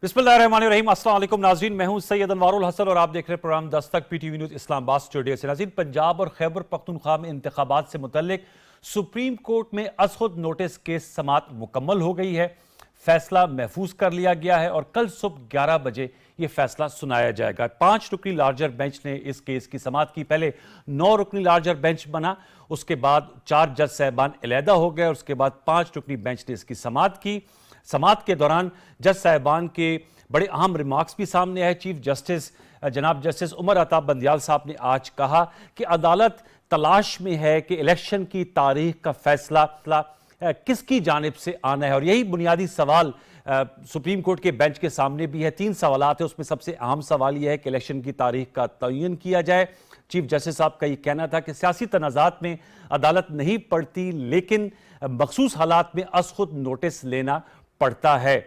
बिस्मिल्लाहिर्रहमानिर्रहीम। अस्सलाम वालेकुम नाज़रीन, मैं हूं सैयद अनवारुल हसन और आप देख रहे हैं programme Dastak PTV news Islamabad studio से। नाज़रीन, पंजाब और खैबर पख्तूनख्वा में इंतखाबात से मुतल्लिक सुप्रीम कोर्ट में अज़खुद नोटिस केस समात मुकम्मल हो गई है। फैसला महफूज कर लिया गया है और कल सुबह 11 बजे यह फैसला सुनाया जाएगा। 5 रुकनी लार्जर बेंच ने इस केस की समात की। पहले 9 रुकनी लार्जर बेंच बना, उसके बाद 4 जज साहबान अलहदा हो गए और उसके बाद 5 रुकनी बेंच ने इसकी समात की। समात के दौरान जज साहबान के बड़े अहम रिमार्क्स भी सामने आए। चीफ जस्टिस जनाब जस्टिस उमर अता बंदियाल साहब ने आज कहा कि अदालत तलाश में है कि इलेक्शन की तारीख का फैसला किसकी जानिब से आना है और यही बुनियादी सवाल सुप्रीम कोर्ट के बेंच के सामने भी है। 3 सवालात है, उसमें सबसे अहम सवाल यह है कि इलेक्शन की तारीख का तयन किया जाए। चीफ जस्टिस साहब का यह कहना था कि सियासी तनाज़ात में अदालत नहीं पड़ती, लेकिन मखसूस हालात में अज़खुद नोटिस लेना पड़ता है।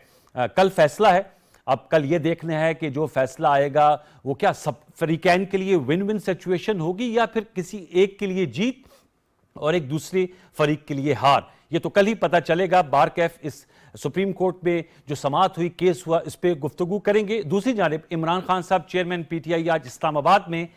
कल फैसला है, अब कल यह देखना है कि जो फैसला आएगा वो क्या सब फरीकैन के लिए विन विन सिचुएशन होगी या फिर किसी एक के लिए जीत और एक दूसरे फरीक के लिए हार। ये तो कल ही पता चलेगा। बार कैफ इस सुप्रीम कोर्ट में जो समात हुई, केस हुआ, इस पर गुफ्तगू करेंगे। दूसरी जानिब इमरान खान साहब चेयरमैन पीटीआई आज इस्लामाबाद में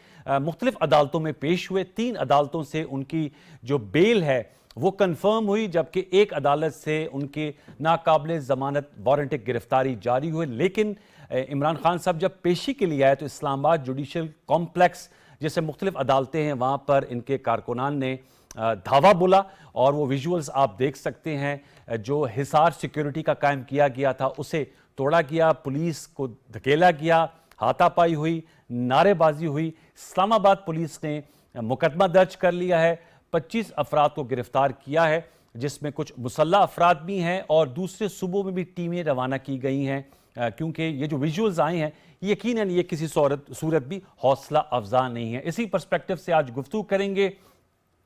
मुख्तलिफ अदालतों में पेश हुए। 3 अदालतों से उनकी जो बेल है वो कंफर्म हुई, जबकि एक अदालत से उनके नाकाबिल जमानत वारंट गिरफ्तारी जारी हुए। लेकिन इमरान खान साहब जब पेशी के लिए आए तो इस्लामाबाद जुडिशल कॉम्प्लेक्स जैसे मुख्तलिफ अदालतें हैं वहाँ पर इनके कारकुनान ने धावा बोला और वो विजुअल्स आप देख सकते हैं। जो हिसार सिक्योरिटी का कायम किया गया था उसे तोड़ा गया, पुलिस को धकेला गया, हाथापाई हुई, नारेबाजी हुई। इस्लामाबाद पुलिस ने मुकदमा दर्ज कर लिया है, 25 अफराद को गिरफ्तार किया है, जिसमें कुछ मुसल्ला अफराद भी हैं और दूसरे सूबों में भी टीमें रवाना की गई हैं। क्योंकि ये जो विजुअल्स आए हैं यकीनन ये किसी सूरत भी हौसला अफजा नहीं है। इसी पर्सपेक्टिव से आज गुफ्तगू करेंगे।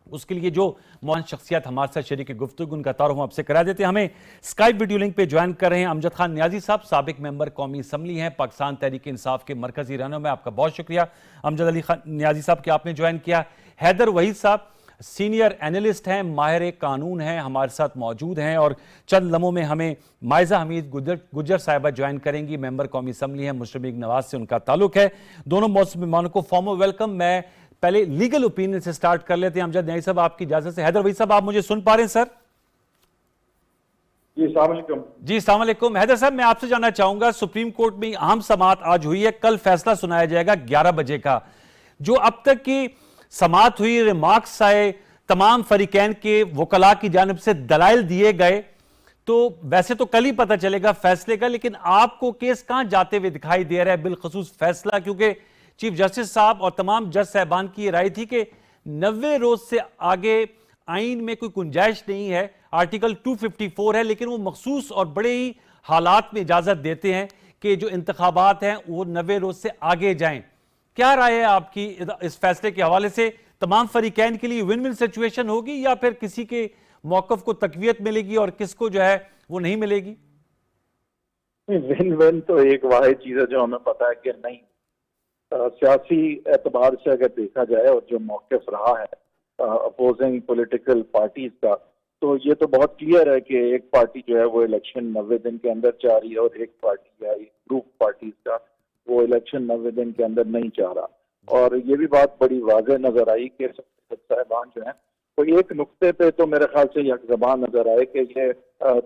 उसके लिए जो मौन शख्सियत हमारे साथ शरीक गुफ्तगू उनका तारुफ हम आपसे करा देते हैं। हमें स्काइप वीडियो लिंक पे ज्वाइन कर रहे हैं अमजद खान न्याजी साहब, साबिक मेंबर कौमी असम्बली हैं, पाकिस्तान तहरीक इंसाफ के मरकजी रहनुमा। आपका बहुत शुक्रिया अमजद अली खान न्याजी साहब कि आपने ज्वाइन किया। हैदर वहीद साहब सीनियर एनालिस्ट हैं, माहिर कानून हैं, हमारे साथ मौजूद हैं और चंद लम्हों में हमें माइजा हमीद गुज्जर साहिबा ज्वाइन करेंगी, मेंबर कौमी असम्बली हैं, मुस्लिम लीग नवाज से उनका ताल्लुक है। दोनों मौसम मेहमानों को फॉर्मल वेलकम। मैं पहले लीगल ओपिनियन से स्टार्ट कर लेते हैं। अमजद न्याजी साहब आपकी इजाजत से। हैदर वहीद साहब आप मुझे सुन पा रहे हैं सर? जी अस्सलाम वालेकुम। जी अस्सलाम वालेकुम। हैदर साहब मैं आपसे जानना चाहूंगा, सुप्रीम कोर्ट में अहम समात आज हुई है, कल फैसला सुनाया जाएगा 11 बजे का। जो अब तक की समात हुई, रिमार्क्स आए, तमाम फरीकैन के वकला की जानिब से दलाइल दिए गए, तो वैसे तो कल ही पता चलेगा फैसले का, लेकिन आपको केस कहां जाते हुए दिखाई दे रहा है बिलखसूस फैसला? क्योंकि चीफ जस्टिस साहब और तमाम जज साहबान की राय थी कि 90 रोज से आगे आइन में कोई गुंजाइश नहीं है। आर्टिकल 254 है, लेकिन वो मखसूस और बड़े ही हालात में इजाजत देते हैं कि जो इंतखाबात हैं वो 90 रोज से आगे जाएं। क्या राय है आपकी इस फैसले के हवाले से? तमाम फरीकैन के लिए विन विन सिचुएशन होगी या फिर किसी के मौकफ को तकवीयत मिलेगी और किसको जो है वो नहीं मिलेगी? विन विन तो एक वाहिद चीज है जो हमें पता है कि नहीं। सियासी एतबार से अगर देखा जाए और जो मौकफ रहा है अपोजिंग पॉलिटिकल पार्टीज का, तो ये तो बहुत क्लियर है कि एक पार्टी जो है वो इलेक्शन 90 दिन के अंदर चाह रही है और एक पार्टी या एक ग्रुप पार्टीज का वो इलेक्शन 90 दिन के अंदर नहीं चाह रहा। और ये भी बात बड़ी वाज़ेह नजर आई कि साहिबान जो है तो एक नुक्ते पे तो मेरे ख्याल से यकज़बान नजर आए कि ये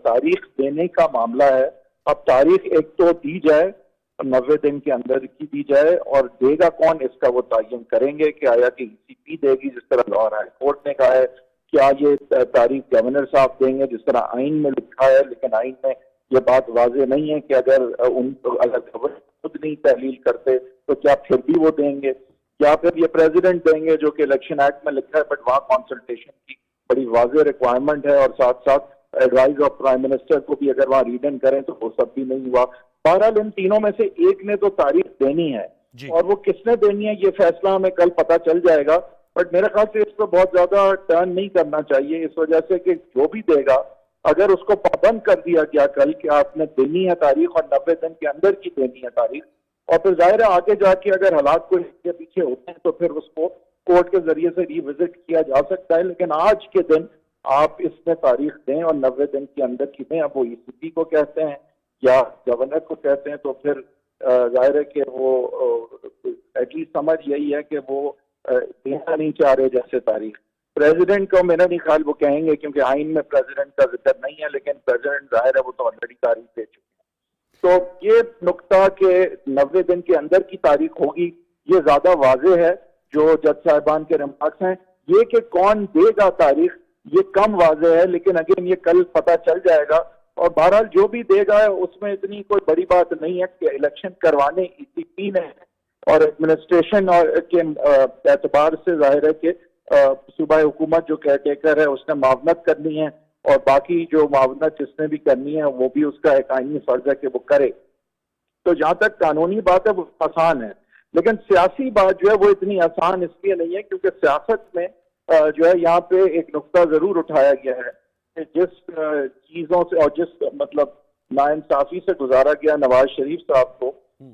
तारीख देने का मामला है। अब तारीख एक तो दी जाए, 90 दिन के अंदर की दी जाए, और देगा कौन इसका वो तयन करेंगे कि आया कि ECP देगी जिस तरह लाहौर हाई कोर्ट ने कहा है, क्या ये तारीख गवर्नर साहब देंगे जिस तरह आइन में लिखा है, लेकिन आइन में ये बात वाज़ेह नहीं है कि अगर गवर्नर खुद नहीं तहलील करते तो क्या फिर भी वो देंगे, या फिर ये प्रेसिडेंट देंगे जो कि इलेक्शन एक्ट में लिखा है, बट वहाँ कंसल्टेशन की बड़ी वाज़ेह रिक्वायरमेंट है और साथ साथ एडवाइस ऑफ प्राइम मिनिस्टर को भी अगर वहाँ रीड इन करें तो वो सब भी नहीं हुआ। बहरहाल इन तीनों में से एक ने तो तारीख देनी है और वो किसने देनी है ये फैसला हमें कल पता चल जाएगा। बट मेरे ख्याल से इस पर बहुत ज्यादा टर्न नहीं करना चाहिए, इस वजह से कि जो भी देगा अगर उसको पाबंद कर दिया गया कल कि आपने देनी है तारीख और 90 दिन के अंदर की देनी है तारीख, और फिर जाहिर है आगे जाके अगर हालात कोई इसके पीछे होते हैं तो फिर उसको कोर्ट के जरिए से रिविजिट किया जा सकता है। लेकिन आज के दिन आप इसमें तारीख दें और 90 दिन के अंदर की दें। अब वो ECP को कहते हैं या गवर्नर को कहते हैं, तो फिर जाहिर है कि वो एटलीस्ट समझ यही है कि वो देना नहीं चाह रहे जैसे तारीख। प्रेसिडेंट को मेरा नहीं ख्याल वो कहेंगे, क्योंकि आइन में प्रेसिडेंट का जिक्र नहीं है, लेकिन प्रेसिडेंट जाहिर है वो तो ऑलरेडी तारीख दे चुके हैं। तो ये नुक्ता के 90 दिन के अंदर की तारीख होगी, ये ज्यादा वाजे है जो जज साहिबान के रिमार्क्स हैं। ये कि कौन देगा तारीख, ये कम वाजे है, लेकिन अगेन ये कल पता चल जाएगा। और बहरहाल जो भी देगा उसमें इतनी कोई बड़ी बात नहीं है कि इलेक्शन करवाने ईसीपी ने और एडमिनिस्ट्रेशन और के एतबार से जाहिर है कि सूबा हुकूमत जो केयरटेकर है उसने मावनत करनी है, और बाकी जो मावनत जिसने भी करनी है वो भी उसका एक आईनी फर्ज है कि वो करे। तो जहां तक कानूनी बात है वो आसान है, लेकिन सियासी बात जो है वो इतनी आसान इसलिए नहीं है क्योंकि सियासत में जो है यहाँ पे एक नुक्ता जरूर उठाया गया है कि जिस चीजों से और जिस मतलब नाइंसाफी से गुजारा गया नवाज शरीफ साहब को,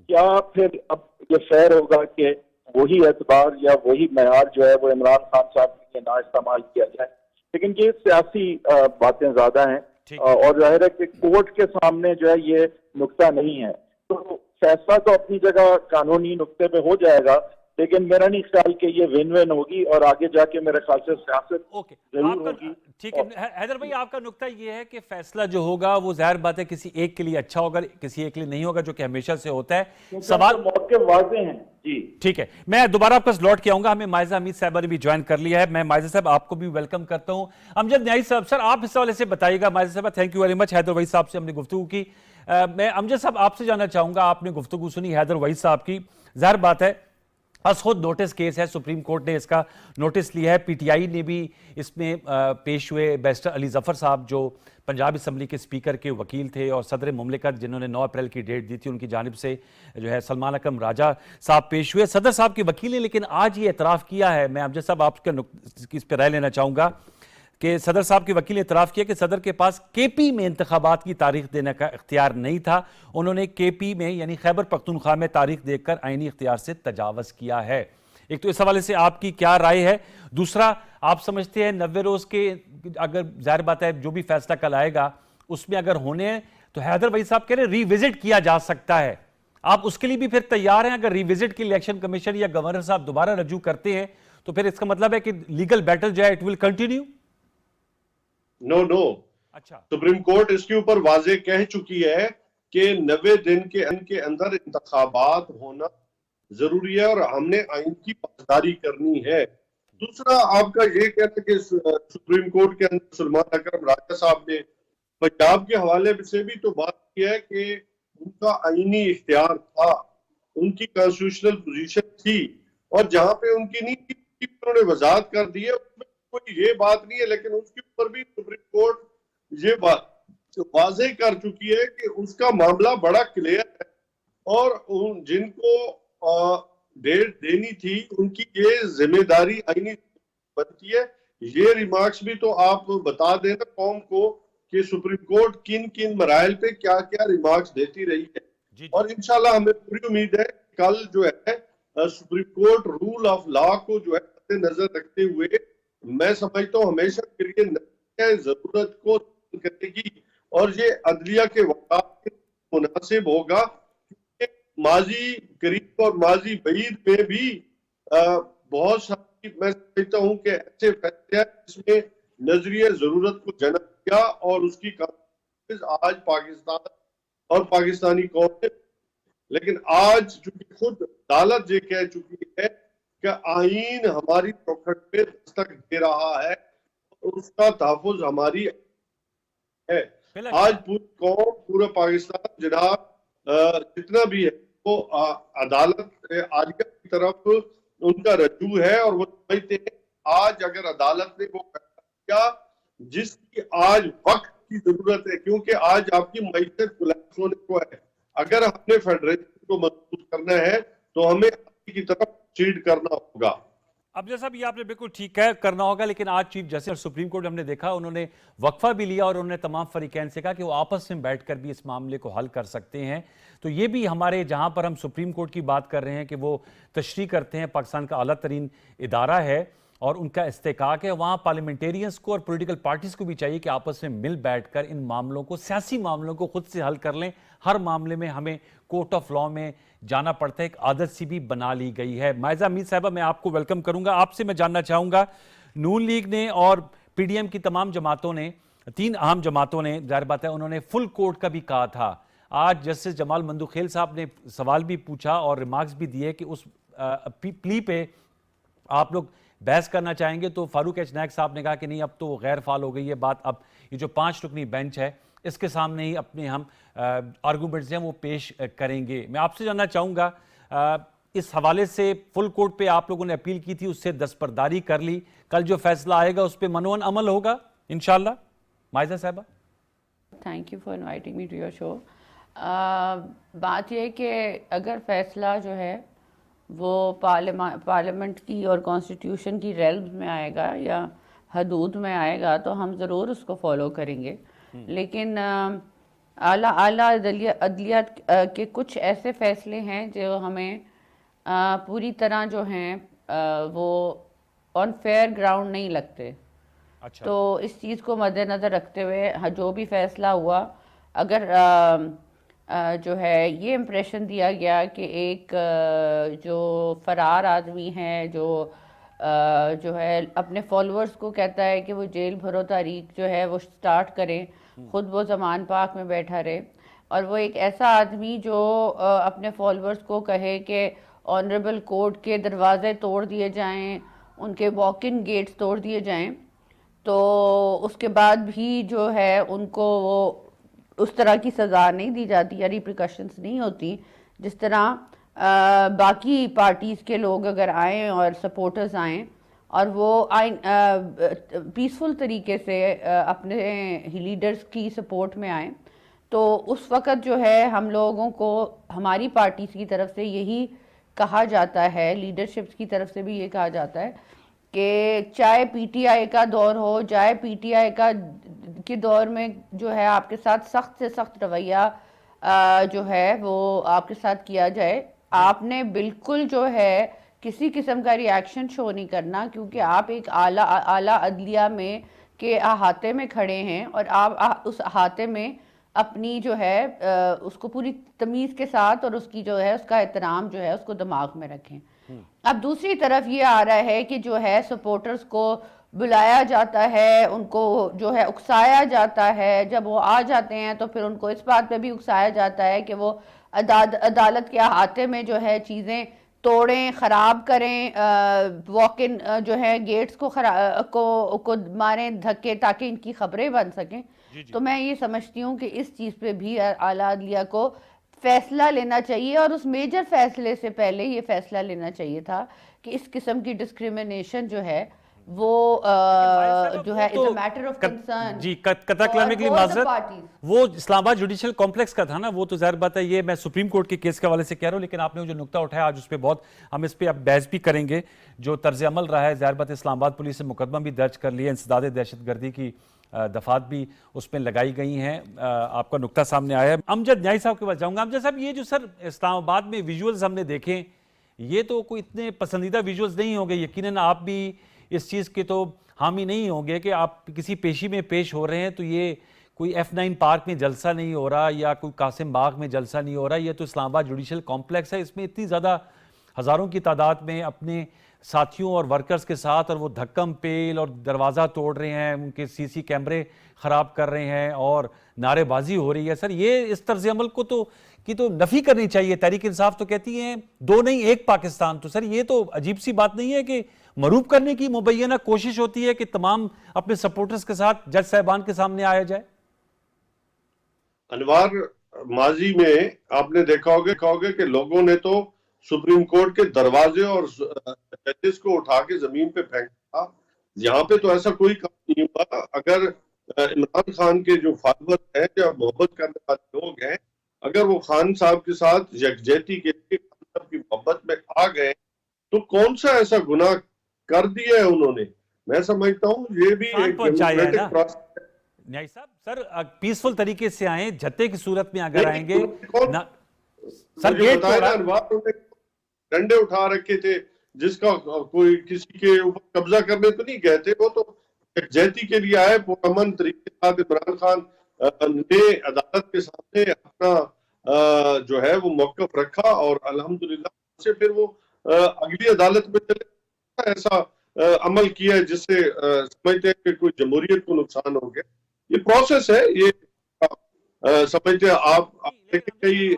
क्या फिर अब ये फेयर होगा कि वही एतबार या वही मयार जो है वो इमरान खान साहब के लिए ना इस्तेमाल किया जाए। लेकिन ये सियासी बातें ज्यादा हैं और जाहिर है कि कोर्ट के सामने जो है ये नुक्ता नहीं है। तो फैसला तो अपनी जगह कानूनी नुक्ते पे हो जाएगा, लेकिन मेरा नहीं ख्याल कि ये विन विन होगी और आगे जाके मेरे ख्याल से सियासत जरूर होगी। ठीक है हैदर भाई, आपका नुक्ता ये है कि फैसला जो होगा वो जाहिर बात है किसी एक के लिए अच्छा होगा, किसी एक के लिए नहीं होगा, जो कि हमेशा से होता है। सवाल मौके वाजे हैं जी। ठीक है, मैं दोबारा आपका लौट के आऊंगा। हमें माइजा हमीद साहब ने भी ज्वाइन कर लिया है। मैं माइजा साहब आपको भी वेलकम करता हूं। अमजद न्याई साहब, सर आप इस हवाले से बताइएगा। माइजा साहब thank you very much. Haider Waheed साहब से हमने गुफ्तगू की। मैं अमजद साहब आपसे जानना चाहूंगा, आपने गुफ्तगू सुनी हैदर वहीद साहब की, जाहिर बात है खुद नोटिस केस है, सुप्रीम कोर्ट ने इसका नोटिस लिया है। पीटीआई ने भी इसमें पेश हुए बैरिस्टर अली जफर साहब जो पंजाब असम्बली के स्पीकर के वकील थे और सदर मुमलिकत जिन्होंने 9 अप्रैल की डेट दी थी, उनकी जानिब से जो है सलमान अकरम राजा साहब पेश हुए, सदर साहब के वकील ने लेकिन आज ये एतराफ़ किया है। मैं अमजद साहब आपके इस पर राय लेना चाहूँगा कि सदर साहब के वकील ने इतराफ़ किया कि सदर के पास केपी में इंतखाबात की तारीख देने का इख्तियार नहीं था। उन्होंने केपी में यानी खैबर पख्तूनख्वा में तारीख देकर आईनी इख्तियार से तजावज़ किया है। एक तो इस हवाले से आपकी क्या राय है? दूसरा, आप समझते हैं 90 रोज़ के अगर जाहिर बात है जो भी फैसला कल आएगा उसमें अगर होने हैं तो हैदर वहीद साहब कह रहे रिविजिट किया जा सकता है, आप उसके लिए भी फिर तैयार हैं? अगर रिविजिट की इलेक्शन कमीशन या गवर्नर साहब दोबारा रजू करते हैं तो फिर इसका मतलब है कि लीगल बैटल जो है इट विल कंटिन्यू? नो। अच्छा, सुप्रीम कोर्ट इसके ऊपर वाजे कह चुकी है कि 90 दिन के अंदर इंतखाबात होना जरूरी है और हमने आइन की पासदारी करनी है। दूसरा, आपका ये कहना कि सुप्रीम कोर्ट के अंदर सलमान अकरम राजा साहब ने पंजाब के हवाले से भी तो बात की है कि उनका आईनी इख्तियार था, उनकी कॉन्स्टिट्यूशनल पोजीशन थी, और जहां पे उनकी नहीं थी उन्होंने वजाहत कर दी है, उसमें कोई ये बात नहीं है। लेकिन उसके ऊपर भी सुप्रीम कोर्ट ये बात वाजे कर चुकी है कि उसका मामला बड़ा क्लियर है और जिनको डेट देनी थी उनकी ये जिम्मेदारी आईनी बनती है। ये रिमार्क्स भी तो आप बता देना कौम को कि सुप्रीम कोर्ट किन किन मराइल पे क्या क्या रिमार्क्स देती रही है। और इंशाल्लाह हमें पूरी उम्मीद है कल जो है supreme court rule of law को जो है नजर रखते हुए मैं समझता हूँ हमेशा के लिए जरूरत को करेगी और ये अदलिया के वक़ात मुनासिब होगा। माजी करीब और माजी बईद में भी बहुत सारी मैं समझता हूँ कि ऐसे फैसले जिसमें नजरिए जरूरत को जन्म दिया और उसकी आज पाकिस्तान और पाकिस्तानी कौम ने, लेकिन आज चूंकि खुद अदालत ये कह चुकी है कि आईन हमारी चौखट पे दस्तक दे रहा है और उसका तहफ़्फ़ुज़ हमारी है। आज पूरी कौम, पूरा पाकिस्तान जनाब जितना भी है वो अदालत आलिया की तरफ उनका रजू है और वो समझते हैं आज अगर अदालत ने वो किया जिसकी आज वक्त की जरूरत है, क्योंकि आज आपकी मईशत कोलैप्स होने को है। अगर हमने फेडरेशन को मजबूत करना है तो हमें की तरफ चीट करना होगा। अब जैसा भी आपने बिल्कुल ठीक है, करना होगा, लेकिन आज चीफ जस्टिस और सुप्रीम कोर्ट हमने देखा उन्होंने वक्फा भी लिया और उन्होंने तमाम फरीकैन से कहा कि वो आपस में बैठकर भी इस मामले को हल कर सकते हैं। तो ये भी हमारे जहां पर हम सुप्रीम कोर्ट की बात कर रहे हैं कि वो तशरीह करते हैं, पाकिस्तान का आला तरीन इदारा है, और उनका इस्तेकाक है। वहाँ पार्लियामेंटेरियंस को और पॉलिटिकल पार्टीज को भी चाहिए कि आपस में मिल बैठकर इन मामलों को, सियासी मामलों को खुद से हल कर लें। हर मामले में हमें कोर्ट ऑफ लॉ में जाना पड़ता है, एक आदत सी भी बना ली गई है। मायजा अमीद साहबा, मैं आपको वेलकम करूंगा। आपसे मैं जानना चाहूँगा, नून लीग ने और पीडीएम की तमाम जमातों ने, 3 अहम जमातों ने, जाहिर बात है उन्होंने फुल कोर्ट का भी कहा था। आज जस्टिस जमाल मंदुखेल साहब ने सवाल भी पूछा और रिमार्क्स भी दिए कि उस प्ली पे आप लोग बहस करना चाहेंगे, तो फारूक एच नायक साहब ने कहा कि नहीं, अब तो गैर फाल हो गई है बात, अब ये जो 5 रुकनी बेंच है इसके सामने ही अपने हम आर्गूमेंट्स हैं वो पेश करेंगे। मैं आपसे जानना चाहूँगा, इस हवाले से फुल कोर्ट पे आप लोगों ने अपील की थी, उससे दस्तबरदारी कर ली, कल जो फैसला आएगा उस पर मनोवन अमल होगा इंशाल्लाह? मायजा साहबा, thank you for inviting me to your show. बात यह है कि अगर फैसला जो है वो पार्लियामेंट की और कॉन्स्टिट्यूशन की रेल्म में आएगा या हदूद में आएगा तो हम ज़रूर उसको फॉलो करेंगे। लेकिन आला अदलिया के कुछ ऐसे फैसले हैं जो हमें पूरी तरह जो हैं वो ऑन फेयर ग्राउंड नहीं लगते। अच्छा। तो इस चीज़ को मद्देनज़र रखते हुए जो भी फैसला हुआ, अगर जो है ये इम्प्रेशन दिया गया कि एक जो फरार आदमी है जो है अपने फॉलोअर्स को कहता है कि वो जेल भरो तारीख जो है वो स्टार्ट करें, खुद वो ज़मान पाक में बैठा रहे, और वो एक ऐसा आदमी जो अपने फॉलोअर्स को कहे कि ऑनरेबल कोर्ट के दरवाजे तोड़ दिए जाएं, उनके वॉक इन गेट्स तोड़ दिए जाएं, तो उसके बाद भी जो है उनको वो उस तरह की सज़ा नहीं दी जाती या रिप्रिकॉशंस नहीं होती जिस तरह बाकी पार्टीज़ के लोग अगर आएँ और सपोर्टर्स आएँ और वो पीसफुल तरीके से अपने ही लीडर्स की सपोर्ट में आएँ, तो उस वक़्त जो है हम लोगों को हमारी पार्टीज़ की तरफ से यही कहा जाता है, लीडरशिप्स की तरफ से भी ये कहा जाता है कि चाहे पीटीआई का दौर हो, चाहे पीटीआई के दौर में जो है आपके साथ सख्त से सख्त रवैया जो है वो आपके साथ किया जाए, आपने बिल्कुल जो है किसी किस्म का रिएक्शन शो नहीं करना, क्योंकि आप एक आला अदलिया में के अहाते में खड़े हैं और आप उस अहाते में अपनी जो है उसको पूरी तमीज़ के साथ और उसकी जो है उसका एहतराम जो है उसको दिमाग में रखें। अब दूसरी तरफ ये आ रहा है कि जो है सपोर्टर्स को बुलाया जाता है, उनको जो है उकसाया जाता है, जब वो आ जाते हैं तो फिर उनको इस बात पे भी उकसाया जाता है कि वो अदालत के अहाते में जो है चीज़ें तोड़ें, ख़राब करें, वॉक इन जो है गेट्स को मारें धक्के ताकि इनकी खबरें बन सकें। तो मैं ये समझती हूँ कि इस चीज़ पे भी आला अदलिया को फैसला लेना चाहिए, और उस मेजर फैसले से पहले ये फैसला लेना चाहिए था कि इस किस्म की डिस्क्रिमिनेशन जो है वो जो है it's a matter of concern. जी, कतरा कलामी के लिए माजरत, वो इस्लामाबाद जुडिशियल कॉम्प्लेक्स का था ना, वो तो ज़ाहिर बात है, ये मैं सुप्रीम कोर्ट के केस के हवाले से कह रहा हूँ, लेकिन आपने जो नुकता उठाया आज उस पर बहुत हम इस पर अब बहस भी करेंगे। जो तर्ज अमल रहा है, ज़ाहिर बात है इस्लामाबाद पुलिस ने मुकदमा भी दर्ज कर लिया, इंसदाद दहशतगर्दी की दफात भी उसमें लगाई गई हैं। आपका नुकता सामने आया है। अमजद न्याई साहब के पास जाऊँगा। अमजद साहब, ये जो सर इस्लामाबाद में विजुअल्स हमने देखे, ये तो कोई इतने पसंदीदा विजुअल्स नहीं होंगे, यकीनन आप भी इस चीज़ के तो हामी नहीं होंगे कि आप किसी पेशी में पेश हो रहे हैं तो ये कोई F9 पार्क में जलसा नहीं हो रहा या कोई कासिम बाग में जलसा नहीं हो रहा, ये तो इस्लामाबाद जुडिशियल कॉम्प्लेक्स है। इसमें इतनी ज़्यादा हज़ारों की तादाद में अपने साथियों और वर्कर्स के साथ, और वो धक्कम पेल और दरवाज़ा तोड़ रहे हैं, उनके सीसी कैमरे ख़राब कर रहे हैं और नारेबाजी हो रही है। सर, ये इस तर्ज अमल को तो नफ़ी करनी चाहिए। तहरीक इंसाफ तो कहती है 2 नहीं 1 पाकिस्तान। तो सर, ये तो अजीब सी बात नहीं है कि मरूब करने की मुबैना कोशिश होती है कि तमाम अपने सपोर्टर्स के साथ जज साहबान के सामने आया जाए? अनवार, माजी में आपने देखा होगा कि लोगों ने तो सुप्रीम कोर्ट के दरवाजे और जजेस को उठा के जमीन पे फेंका। यहाँ पे तो ऐसा कोई काम नहीं हुआ। अगर इमरान खान के जो फॉलोअर हैं, जो मोहब्बत करने वाले लोग हैं, अगर वो खान साहब के साथ यकजहती के लिए खान साहब की मोहब्बत में आ गए तो कौन सा ऐसा गुनाह कर दिया है उन्होंने? मैं समझता हूँ ये भी एक डेमोक्रेटिक प्रोसेस है। न्याय साहब, सर पीसफुल तरीके से आए, जत्ते की सूरत में अगर आएंगे सर, गेट डंडे उठा रखे थे जिसका कोई किसी के ऊपर कब्जा करने तो नहीं गए थे, वो तो यकजहती के लिए आए। पुरअमन तरीके के साथ इमरान खान ने अदालत के सामने अपना जो है वो मौकफ रखा और अल्हम्दुलिल्लाह से फिर वो अगली अदालत में चले ऐसा अमल किया है जिससे समझते हैं कि कोई जमहूरियत को नुकसान हो गया। ये प्रोसेस है, ये समझते हैं आप कई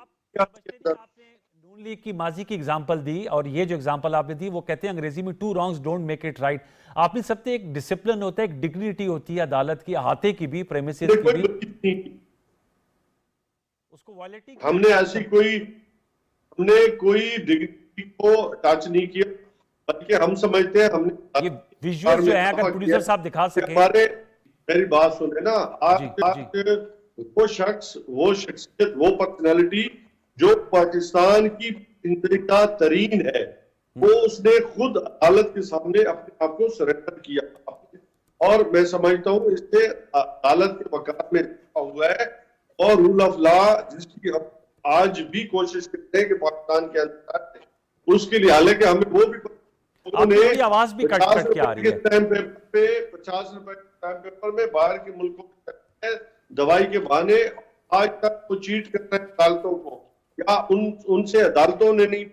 नून लीग की माजी की एग्जांपल दी और ये जो एग्जांपल आपने दी वो कहते हैं अंग्रेजी में 2 wrongs don't make it right। आपने सबसे एक डिसिप्लिन होता है, एक डिग्निटी होती है अदालत की, अहाते की भी, प्रेमिसेस की भी, उसको वायलेट हमने ऐसी हमने कोई डिग्निटी को टच नहीं किया, बल्कि हम समझते हैं हमने ये विजुअल जो है अगर प्रोड्यूसर साहब दिखा सके। मेरी बात सुने ना, आज वो शख्स, वो शख्सियत, वो पर्सनैलिटी जो पाकिस्तान की इंतहा तरीन है, वो उसने खुद अदालत के सामने अपने आप को सरेंडर किया और मैं समझता हूँ इससे अदालत के वकार में हुआ है और रूल ऑफ लॉ जिसकी हम आज भी कोशिश करते हैं कि पाकिस्तान के अंदर उसके लिए, हालांकि हमें वो भी उन्होंने आवाज भी कट कट के आ रही है। 50 रुपए स्टैम्प पेपर में बाहर के मुल्कों में दवाई के बहाने आज तक वो चीट कर रहे हैं अदालतों को, या उनसे अदालतों ने नहीं,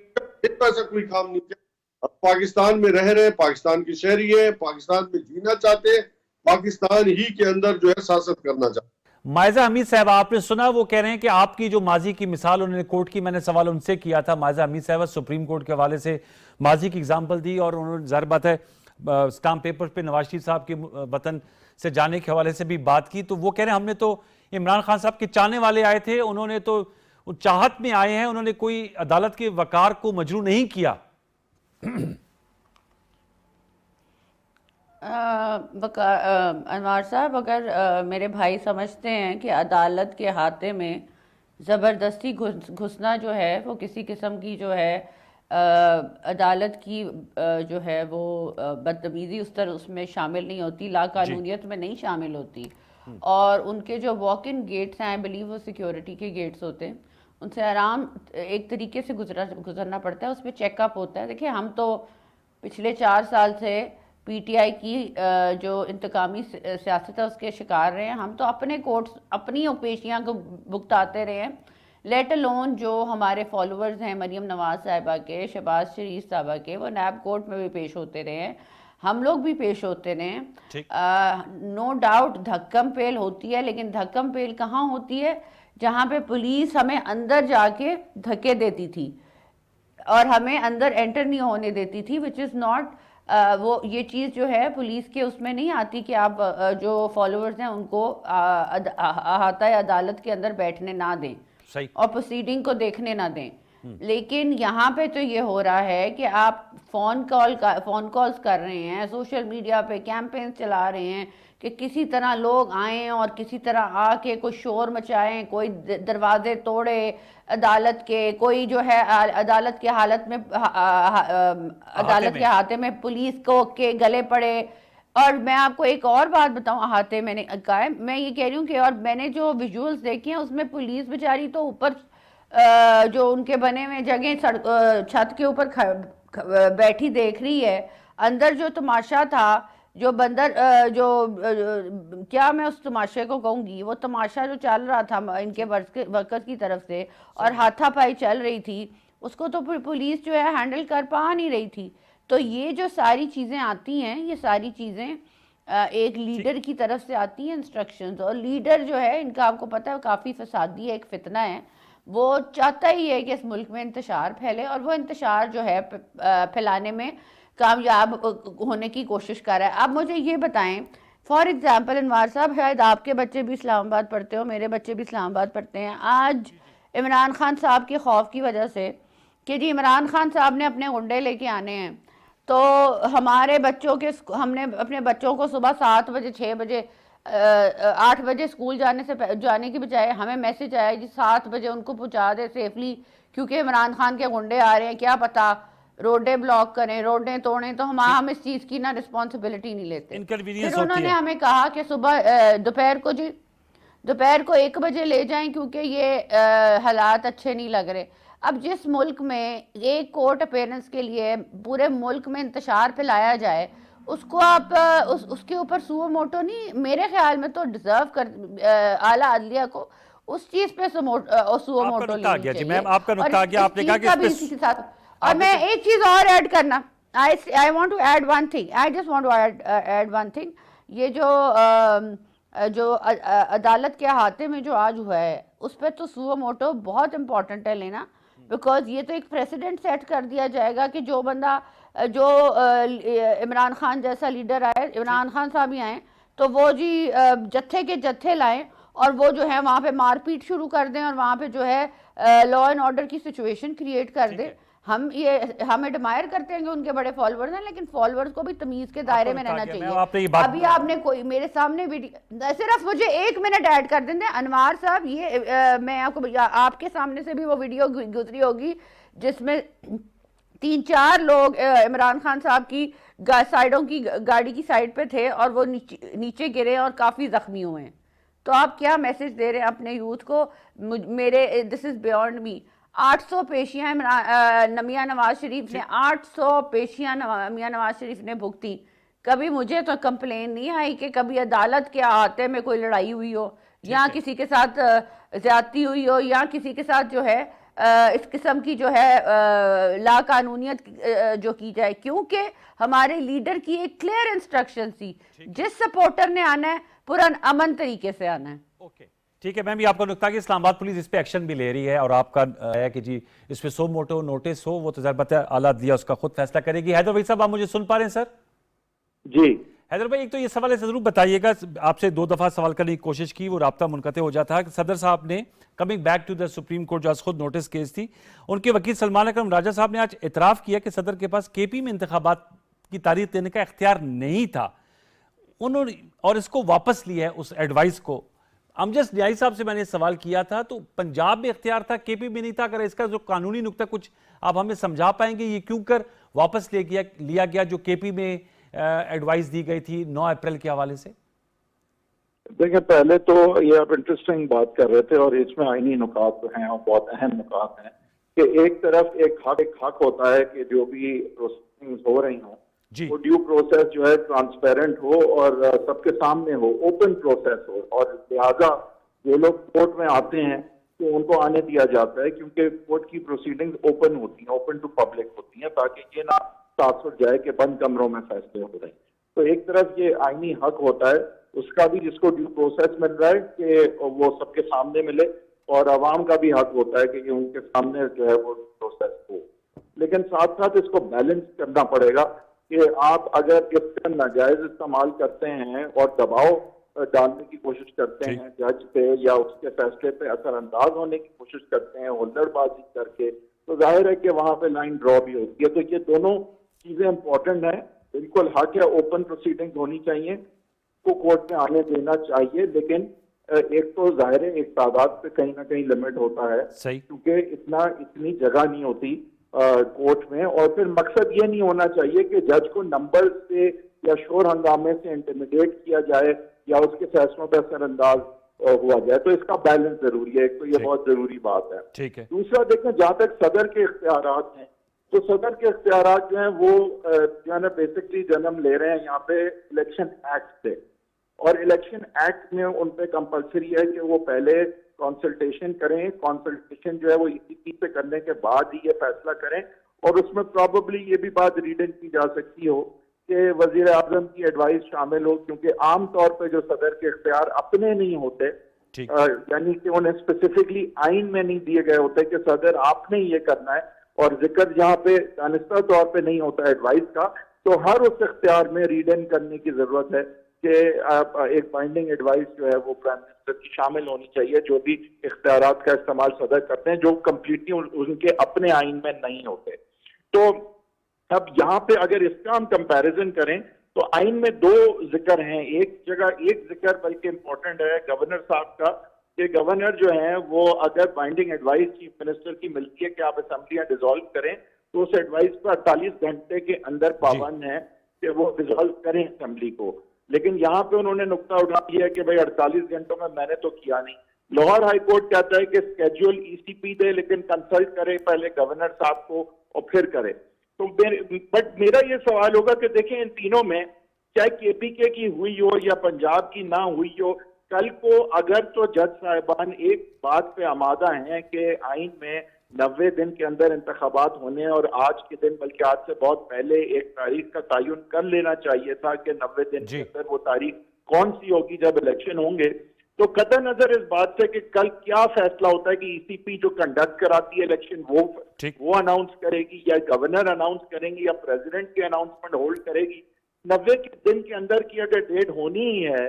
ऐसा कोई काम नहीं किया। पाकिस्तान में रह रहे, पाकिस्तान की शहरी है, पाकिस्तान में जीना चाहते हैं, पाकिस्तान ही के अंदर जो है शासन करना चाहते हैं। मायजा हमीद साहब, आपने सुना वो कह रहे हैं कि आपकी जो माजी की मिसाल उन्होंने कोर्ट की, मैंने सवाल उनसे किया था, मायजा हमीद साहब सुप्रीम कोर्ट के हवाले से माजी की एग्जाम्पल दी और उन्होंने ज़ाहिर बात है स्टाम्प पेपर पे नवाज शरीफ साहब के वतन से जाने के हवाले से भी बात की। तो वो कह रहे हैं हमने तो इमरान खान साहब के चाहने वाले आए थे, उन्होंने तो चाहत में आए हैं, उन्होंने कोई अदालत के वकार को मजरू नहीं किया। अनवार साहब, अगर मेरे भाई समझते हैं कि अदालत के हाथे में ज़बरदस्ती घुसना जो है वो किसी किस्म की जो है अदालत की जो है वो बदतमीजी उस तरह उसमें शामिल नहीं होती, लाकानूनियत में नहीं शामिल होती, और उनके जो वॉक इन गेट्स हैं आई बिलीव वो सिक्योरिटी के गेट्स होते हैं, उनसे आराम एक तरीके से गुजरना पड़ता है, उसमें चेकअप होता है। देखिए हम तो पिछले 4 साल से पीटीआई की जो इंतकामी सियासत है उसके शिकार रहे हैं। हम तो अपने कोर्ट्स अपनी पेशियां को भुगताते रहे हैं, लेट अलोन जो हमारे फॉलोअर्स हैं मरियम नवाज साहिबा के, शहबाज शरीफ साहिबा के, वो नैब कोर्ट में भी पेश होते रहे हैं, हम लोग भी पेश होते रहे हैं। नो डाउट धक्कम पेल होती है, लेकिन धक्कम पेल कहाँ होती है? जहाँ पे पुलिस हमें अंदर जाके धक्के देती थी और हमें अंदर एंटर नहीं होने देती थी, विच इज़ नॉट वो ये चीज़ जो है पुलिस के उसमें नहीं आती कि आप जो फॉलोअर्स हैं उनको अहाता अदालत के अंदर बैठने ना दें और प्रोसीडिंग को देखने ना दें। लेकिन यहाँ पे तो ये हो रहा है कि आप फ़ोन कॉल्स कर रहे हैं, सोशल मीडिया पे कैंपेन चला रहे हैं कि किसी तरह लोग आएँ और किसी तरह आके कोई शोर मचाएं, कोई दरवाजे तोड़े अदालत के, कोई जो है अदालत के हालत में अदालत के अहाते में पुलिस को के गले पड़े। और मैं आपको एक और बात बताऊं, अहाते मैंने कहा है, मैं ये कह रही हूँ कि और मैंने जो विजुअल्स देखे हैं उसमें पुलिस बेचारी तो ऊपर जो उनके बने हुए जगह छत के ऊपर बैठी देख रही है, अंदर जो तमाशा था, जो बंदर क्या मैं उस तमाशे को कहूँगी, वो तमाशा जो चल रहा था इनके वर्कर्स की तरफ से और हाथापाई चल रही थी, उसको तो पुलिस जो है हैंडल कर पा नहीं रही थी। तो ये जो सारी चीज़ें आती हैं, ये सारी चीज़ें एक लीडर की तरफ से आती हैं इंस्ट्रक्शंस, और लीडर जो है इनका आपको पता है काफ़ी फसादी है, एक फितना है, वो चाहता ही है कि इस मुल्क में इंतशार फैले और वो इंतशार जो है फैलाने में कामयाब होने की कोशिश कर रहा है। अब मुझे ये बताएं, फॉर एग्जांपल अनवार साहब, शायद आपके बच्चे भी इस्लामाबाद पढ़ते हो, मेरे बच्चे भी इस्लामाबाद पढ़ते हैं, आज इमरान खान साहब के खौफ की वजह से कि जी इमरान खान साहब ने अपने गुंडे लेके आने हैं, तो हमारे बच्चों के हमने अपने बच्चों को सुबह 7 बजे 6 बजे 8 बजे स्कूल जाने की बजाय हमें मैसेज आया जी 7 बजे उनको पहुंचा दे सेफली, क्योंकि इमरान खान के गुंडे आ रहे हैं, क्या पता रोडें ब्लॉक करें, रोडें तोड़ें, तो हम इस चीज़ की ना रिस्पॉन्सिबिलिटी नहीं लेते। फिर उन्होंने हमें कहा कि सुबह दोपहर को 1 बजे ले जाएं क्योंकि ये हालात अच्छे नहीं लग रहे। अब जिस मुल्क में एक कोर्ट अपीयरेंस के लिए पूरे मुल्क में इंतशार फैलाया जाए, उसको आप उसके ऊपर सुओ मोटो नहीं, मेरे ख्याल में तो डिजर्व कर आला अदलिया को उस चीज पे सुओ आपका मोटो नुक्ता आ लेनी गया जी चाहिए। मैम, आपका और नुक्ता आ गया। इस आपने चीज कहा कि का इस भी पे इसी के साथ, और आपने मैं एक चीज और ऐड करना, I want to add one thing, I just want to add one thing. ये जो अदालत के अहाते में जो आज हुआ है, उस पर तो सुओ मोटो बहुत इंपॉर्टेंट है लेना, बिकॉज ये तो एक प्रेसिडेंट सेट कर दिया जाएगा कि जो बंदा जो इमरान खान जैसा लीडर आए, इमरान खान साहब ही आए, तो वो जी जत्थे के जत्थे लाएं और वो जो है वहाँ पे मारपीट शुरू कर दें और वहाँ पे जो है लॉ एंड ऑर्डर की सिचुएशन क्रिएट कर दें। हम एडमायर करते हैं कि उनके बड़े फॉलोअर्स हैं, लेकिन फॉलोअर्स को भी तमीज के दायरे में रहना चाहिए। अभी आपने कोई मेरे सामने वीडियो, सिर्फ मुझे 1 मिनट ऐड कर दें अनवार साहब, ये मैं आपको आपके सामने से भी वो वीडियो गुजरी होगी जिसमें 3-4 लोग इमरान खान साहब की साइडों की गाड़ी की साइड पे थे और वो नीचे गिरे और काफी जख्मी हुए हैं। तो आप क्या मैसेज दे रहे हैं अपने यूथ को? मेरे दिस इज बियॉन्ड मी। 800 पेशियां मियां नवाज शरीफ ने 800 पेशियां मियां नवाज शरीफ ने भुगती। कभी मुझे तो कंप्लेन नहीं आई कि कभी अदालत के अहाते में कोई लड़ाई हुई हो या किसी के साथ ज्यादती हुई हो या किसी के साथ जो है इस किस्म की जो है लाकानूनियत जो की जाए, क्योंकि हमारे लीडर की एक क्लियर इंस्ट्रक्शन थी, जिस सपोर्टर ने आना है पूरा अमन तरीके से आना है। ओके ठीक है मैम, ये आपका नुकता कि इस्लामाबाद पुलिस इस पे एक्शन भी ले रही है और आपका है कि जी इस पे सो मोटो नोटिस हो, वो तो ज़रूरत है आला दिया उसका खुद फैसला करेगी। हैदर भाई साहब, आप मुझे सुन पा रहे हैं सर? जी हैदर भाई, एक तो ये सवाल ऐसे जरूर बताइएगा, आपसे 2 दफा सवाल करने की कोशिश की, वो राब्ता मुनक़ते हो जाता है कि सदर साहब ने coming back to the supreme court जो आज खुद नोटिस केस थी, उनके वकील सलमान अकरम राजा साहब ने आज इतराफ़ किया कि सदर के पास केपी में इंतखाबात की तारीख देने का इख्तियार नहीं था उन्होंने, और इसको वापस लिया है उस एडवाइस को। अमजद न्याई साहब से मैंने सवाल किया था तो पंजाब में इख्तियार था, केपी में नहीं था। अगर इसका जो कानूनी नुक्ता कुछ आप हमें समझा पाएंगे, ये क्यों कर वापस लिया गया जो केपी में एडवाइस दी गई थी 9 अप्रैल के हवाले से? देखिए, पहले तो ये आप इंटरेस्टिंग बात कर रहे थे और इसमें आईनी नुकात हैं और बहुत अहम नुकात हैं कि एक तरफ एक हक होता है कि जो भी प्रोसेसिंग हो रही हो वो ड्यू प्रोसेस जो है ट्रांसपेरेंट हो और सबके सामने हो, ओपन प्रोसेस हो, और लिहाजा जो लोग कोर्ट में आते हैं तो उनको आने दिया जाता है क्योंकि कोर्ट की प्रोसीडिंग्स ओपन होती हैं, ओपन टू पब्लिक होती हैं, ताकि ये ना तासुर जाए कि बंद कमरों में फैसले हो रहे हैं। तो एक तरफ ये आईनी हक होता है उसका भी, जिसको ड्यू प्रोसेस मिल रहा है कि वो सबके सामने मिले, और अवाम का भी हक होता है कि ये उनके सामने जो है वो प्रोसेस हो। लेकिन साथ साथ इसको बैलेंस करना पड़ेगा कि आप अगर इसका नाजायज इस्तेमाल करते हैं और दबाव डालने की कोशिश करते हैं जज पे या उसके फैसले पे असरअंदाज होने की कोशिश करते हैं हुल्लड़बाजी करके, तो जाहिर है कि वहां पे लाइन ड्रॉ भी होती है। तो ये दोनों चीजें इंपॉर्टेंट है, बिल्कुल हक है, ओपन प्रोसीडिंग होनी चाहिए, को कोर्ट में आने देना चाहिए, लेकिन एक तो जाहिर है एक तादाद पे कहीं ना कहीं लिमिट होता है, क्योंकि इतनी जगह नहीं होती कोर्ट में। और फिर मकसद ये नहीं होना चाहिए कि जज को नंबर से या शोर हंगामे से इंटिमिडेट किया जाए या उसके फैसलों पर असरअंदाज हुआ जाए। तो इसका बैलेंस जरूरी है, एक तो ये बहुत जरूरी बात है। ठीक है। दूसरा देखें, जहां तक सदर के इख्तियारात हैं, तो सदर के इख्तियारात जो हैं वो जो है ना बेसिकली जन्म ले रहे हैं यहाँ पे इलेक्शन एक्ट से, और इलेक्शन एक्ट में उन पे कंपलसरी है कि वो पहले कंसल्टेशन करें, कंसल्टेशन जो है वो ईसीसी पे करने के बाद ही ये फैसला करें, और उसमें प्रॉबेबली ये भी बात रीड इन की जा सकती हो कि वजीर आजम की एडवाइस शामिल हो, क्योंकि आम तौर पे जो सदर के इख्तियार अपने नहीं होते, यानी कि उन्हें स्पेसिफिकली आइन में नहीं दिए गए होते कि सदर आपने ये करना है, और जिक्र जहाँ पे दानिस्ता तौर पे नहीं होता एडवाइस का, तो हर उस इख्तियार में रीड इन करने की जरूरत है कि एक बाइंडिंग एडवाइस जो है वो प्राइम मिनिस्टर की शामिल होनी चाहिए, जो भी इख्तियारात का इस्तेमाल सदर करते हैं जो कम्प्लीटली उनके अपने आइन में नहीं होते। तो अब यहाँ पे अगर इसका हम कंपैरिजन करें तो आइन में 2 जिक्र हैं, एक जगह एक जिक्र बल्कि इंपॉर्टेंट है गवर्नर साहब का, कि गवर्नर जो है वो अगर बाइंडिंग एडवाइस चीफ मिनिस्टर की मिलती है कि आप असेंबलियां डिसॉल्व करें, तो उस एडवाइस पर 48 घंटे के अंदर पाबंद है कि वो डिसॉल्व करें असेंबली को। लेकिन यहाँ पे उन्होंने नुक्ता उठा दिया है कि भाई 48 घंटों में मैंने तो किया नहीं, लाहौर हाई कोर्ट कहता है कि स्केड्यूल ईसीपी दे, लेकिन कंसल्ट करे पहले गवर्नर साहब को और फिर करे। तो बट मेरा ये सवाल होगा कि देखें, इन तीनों में चाहे केपीके की हुई हो या पंजाब की ना हुई हो, कल को अगर तो जज साहिबान एक बात पे आमादा हैं कि आइन में 90 दिन के अंदर इंतखाबात होने, और आज के दिन बल्कि आज से बहुत पहले एक तारीख का तयन कर लेना चाहिए था कि 90 दिन के अंदर वो तारीख कौन सी होगी जब इलेक्शन होंगे, तो कतई नजर इस बात से कि कल क्या फैसला होता है कि ईसीपी जो कंडक्ट कराती है इलेक्शन वो अनाउंस करेगी या गवर्नर अनाउंस करेंगी या प्रेसिडेंट की अनाउंसमेंट होल्ड करेगी। 90 दिन के अंदर की अगर डेट होनी ही है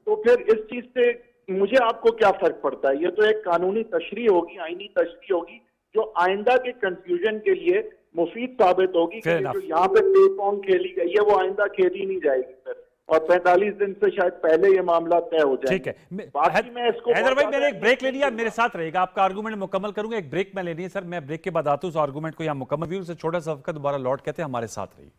तो फिर इस चीज से मुझे आपको क्या फर्क पड़ता है? ये तो एक कानूनी तशरी होगी, आईनी तशरी होगी, जो आइंदा के कंफ्यूजन के लिए मुफीद साबित होगी कि जो यहाँ पे पेपोंग खेली गई है वो आइंदा खेली नहीं जाएगी फिर, और 45 दिन से शायद पहले ये मामला तय हो जाए। ठीक है, बाकी मैं इसको हैदर भाई मैंने एक ब्रेक ले लिया, मेरे साथ रहेगा, आपका आर्गुमेंट मुकम्मल करूंगा। एक ब्रेक में लेनी है सर, मैं ब्रेक के बाद आता हूँ, उस आर्गुमेंट को यहाँ मुकम्मल भी, उसे छोटा सा वक्त दोबारा लौट कहते हैं, हमारे साथ रहिए।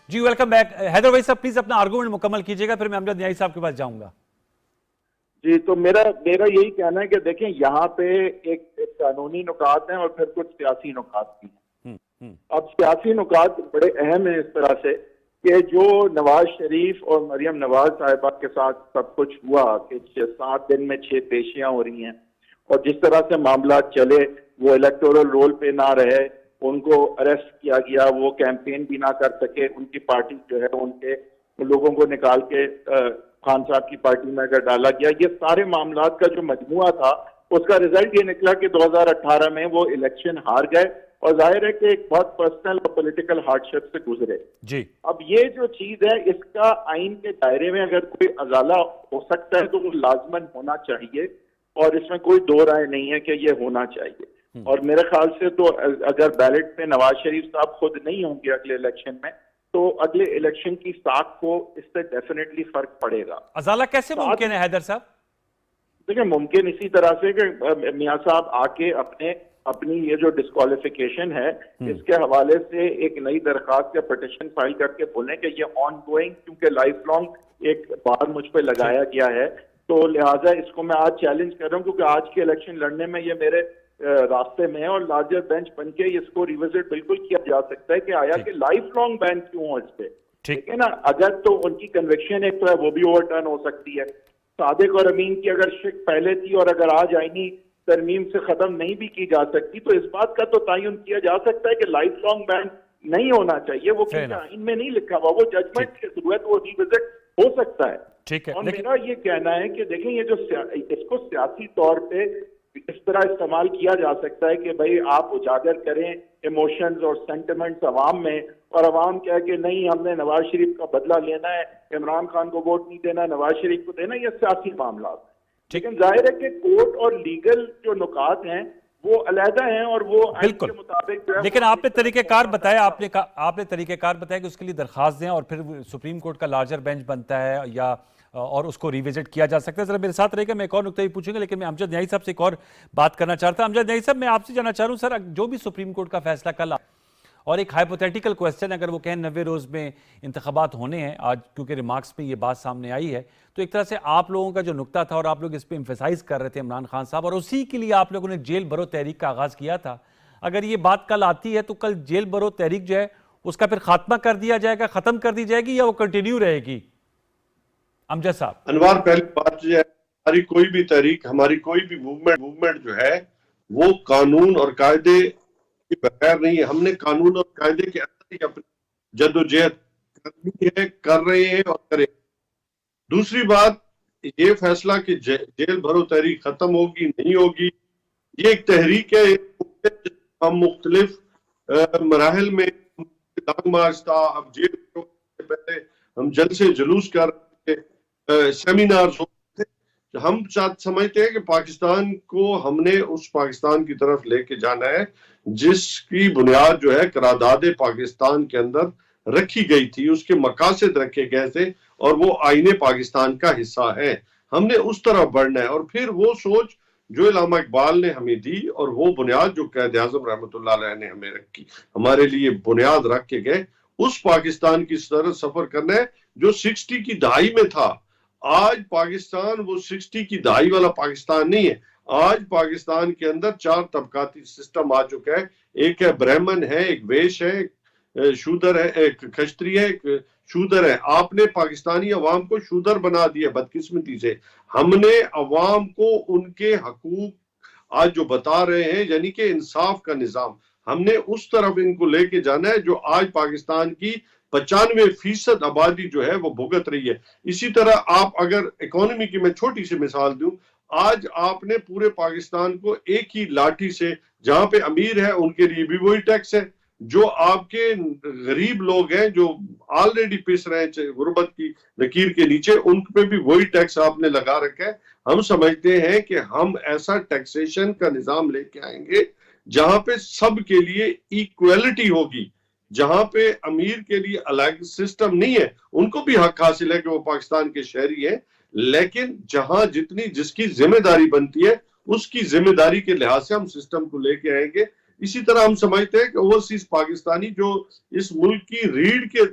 जी वेलकम बैक। हैदर भाई साहब प्लीज अपना आर्गुमेंट मुकम्मल कीजिएगा, फिर मैं अमजद न्याई साहब के पास जाऊंगा। जी, तो मेरा यही कहना है कि देखें, यहाँ पे एक कानूनी नुकात हैं और फिर कुछ सियासी नुकात भी हैं। अब सियासी नुकात बड़े अहम हैं इस तरह से कि जो नवाज शरीफ और मरियम नवाज साहिबा के साथ सब कुछ हुआ कि 7 दिन में 6 पेशियां हो रही हैं, और जिस तरह से मामला चले, वो इलेक्टोरल रोल पे ना रहे, उनको अरेस्ट किया गया, वो कैंपेन भी ना कर सके, उनकी पार्टी जो है उनके लोगों को निकाल के खान साहब की पार्टी में अगर डाला गया, ये सारे मामलात का जो मजमुआ था उसका रिजल्ट ये निकला कि 2018 में वो इलेक्शन हार गए, और जाहिर है कि एक बहुत पर्सनल और पॉलिटिकल हार्डशिप से गुजरे। जी, अब ये जो चीज है, इसका आइन के दायरे में अगर कोई अजाला हो सकता है तो वो लाजमन होना चाहिए, और इसमें कोई दो राय नहीं है कि ये होना चाहिए। और मेरे ख्याल से तो अगर बैलेट पे नवाज शरीफ साहब खुद नहीं होंगे अगले इलेक्शन में, तो अगले इलेक्शन की साख को इससे डेफिनेटली फर्क पड़ेगा। अजाला कैसे मुमकिन है हैदर साहब? देखिए, मुमकिन इसी तरह से कि मियां साहब आके अपनी ये जो डिस्क्वालिफिकेशन है इसके हवाले से एक नई दरखास्त या पिटीशन फाइल करके बोलें कि ये ऑन गोइंग, क्योंकि लाइफ लॉन्ग एक बार मुझ पे लगाया गया है, तो लिहाजा इसको मैं आज चैलेंज कर रहा हूँ, क्योंकि आज के इलेक्शन लड़ने में ये मेरे रास्ते में है, और लार्जर बेंच बन के इसको रिविजिट बिल्कुल किया जा सकता है कि आया कि लाइफ लॉन्ग बैन क्यों हो इस पे, ठीक है ना। अगर तो उनकी कन्विक्शन एक तो है वो भी ओवरटर्न हो सकती है। सादिक और अमीन की अगर शिक पहले थी और अगर आज आईनी तरमीम से खत्म नहीं भी की जा सकती, तो इस बात का तो तयन किया जा सकता है कि लाइफ लॉन्ग बैन नहीं होना चाहिए। वो किसी आइन में नहीं लिखा हुआ, वो जजमेंट के थ्रू है, तो वो रिविजिट हो सकता है। ठीक है, और मेरा ये कहना है कि देखें, ये जो इसको सियासी तौर पे इस तरह इस्तेमाल किया जा सकता है कि भाई आप उजागर करें इमोशंस और सेंटिमेंट्स अवाम में, और अवाम क्या है कि नहीं, हमने नवाज शरीफ का बदला लेना है, इमरान खान को वोट नहीं देना, नवाज शरीफ को देना, ये सियासी मामला। लेकिन जाहिर है कि कोर्ट और लीगल जो नुकात हैं वो अलहदा हैं, और वो आइन के मुताबिक जो है। लेकिन आपने तरीकेकार बताया, आपने तरीकेकार बताया कि उसके लिए दरखास्त दें और फिर सुप्रीम कोर्ट का लार्जर बेंच बनता है या और उसको रिविजिट किया जा सकता है। जरा मेरे साथ रहेगा, मैं एक और नुकता भी पूछूंगा, लेकिन मैं अमजद न्याई साहब से एक और बात करना चाहता हूं। अमजद न्याई साहब, मैं आपसे जानना चाह रहा हूं, सर जो भी सुप्रीम कोर्ट का फैसला कल और एक हाइपोथेटिकल क्वेश्चन, अगर वो कहें 90 रोज में इंतखाबात होने हैं आज, क्योंकि रिमार्क्स में ये बात सामने आई है, तो एक तरह से आप लोगों का जो नुक्ता था और आप लोग इस पर एम्फेसाइज कर रहे थे इमरान खान साहब, और उसी के लिए आप लोगों ने जेल भरो तहरीक का आगाज किया था। अगर ये बात कल आती है तो कल जेल भरो तहरीक जो है उसका फिर खात्मा कर दिया जाएगा, खत्म कर दी जाएगी, या वो कंटिन्यू रहेगी? अमजद साहब। अनवार, पहली बात जो है, हमारी कोई भी तहरीक, हमारी कोई भी मूवमेंट जो है वो कानून और कायदे के बगैर नहीं है। हमने कानून और कायदे के अंदर ही अपनी जद्दोजहद करनी है, कर रहे हैं और करें। दूसरी बात, ये फैसला कि जेल भरो तहरीक खत्म होगी नहीं होगी, ये एक तहरीक है। हम मुख्तलिफ मराहल में लॉन्ग मार्च था, अब जेल से पहले हम जलसे जुलूस कर रहे थे, सेमिनार्स होते थे। हम समझते हैं कि पाकिस्तान को हमने उस पाकिस्तान की तरफ लेके जाना है जिसकी बुनियाद जो है करारदाद पाकिस्तान के अंदर रखी गई थी, उसके मकासद रखे गए थे और वो आईने पाकिस्तान का हिस्सा है। हमने उस तरफ बढ़ना है और फिर वो सोच जो इल्लामा इकबाल ने हमें दी और वो बुनियाद जो कायद आज़म रहमतुल्लाह अलैह ने हमें रखी, हमारे लिए बुनियाद रख के गए, उस पाकिस्तान की तरफ सफर करना है जो 60 की दहाई में था। आज पाकिस्तान वो 60 की दहाई वाला पाकिस्तान नहीं है। आज पाकिस्तान के अंदर 4 तबकाती सिस्टम आ चुका है। एक है ब्राह्मण है, एक वेश है, एक शूदर है, एक खश्तरी है, एक शूदर है। आपने पाकिस्तानी अवाम को शूदर बना दिया बदकिस्मती से। हमने अवाम को उनके हकूक आज जो बता रहे हैं, यानी कि इंसाफ का निजाम, हमने उस तरफ इनको लेके जाना है जो आज पाकिस्तान की 95% आबादी जो है वो भुगत रही है। इसी तरह आप अगर इकोनॉमी की मैं छोटी सी मिसाल दूं, आज आपने पूरे पाकिस्तान को एक ही लाठी से, जहां पे अमीर है उनके लिए भी वही टैक्स है, जो आपके गरीब लोग हैं जो ऑलरेडी पिस रहे हैं गुर्बत की लकीर के नीचे, उन पे भी वही टैक्स आपने लगा रखा है। हम समझते हैं कि हम ऐसा टैक्सेशन का निजाम लेके आएंगे जहां पे सब के लिए इक्वलिटी होगी, जहां पे अमीर के लिए अलग सिस्टम नहीं है, उनको भी हक हासिल है कि वो पाकिस्तान के शहरी है, लेकिन जहां जितनी जिसकी जिम्मेदारी बनती है उसकी जिम्मेदारी के लिहाज से हम सिस्टम को लेके आएंगे। इसी तरह हम समझते हैं कि ओवरसीज पाकिस्तानी जो इस मुल्क की रीढ़ के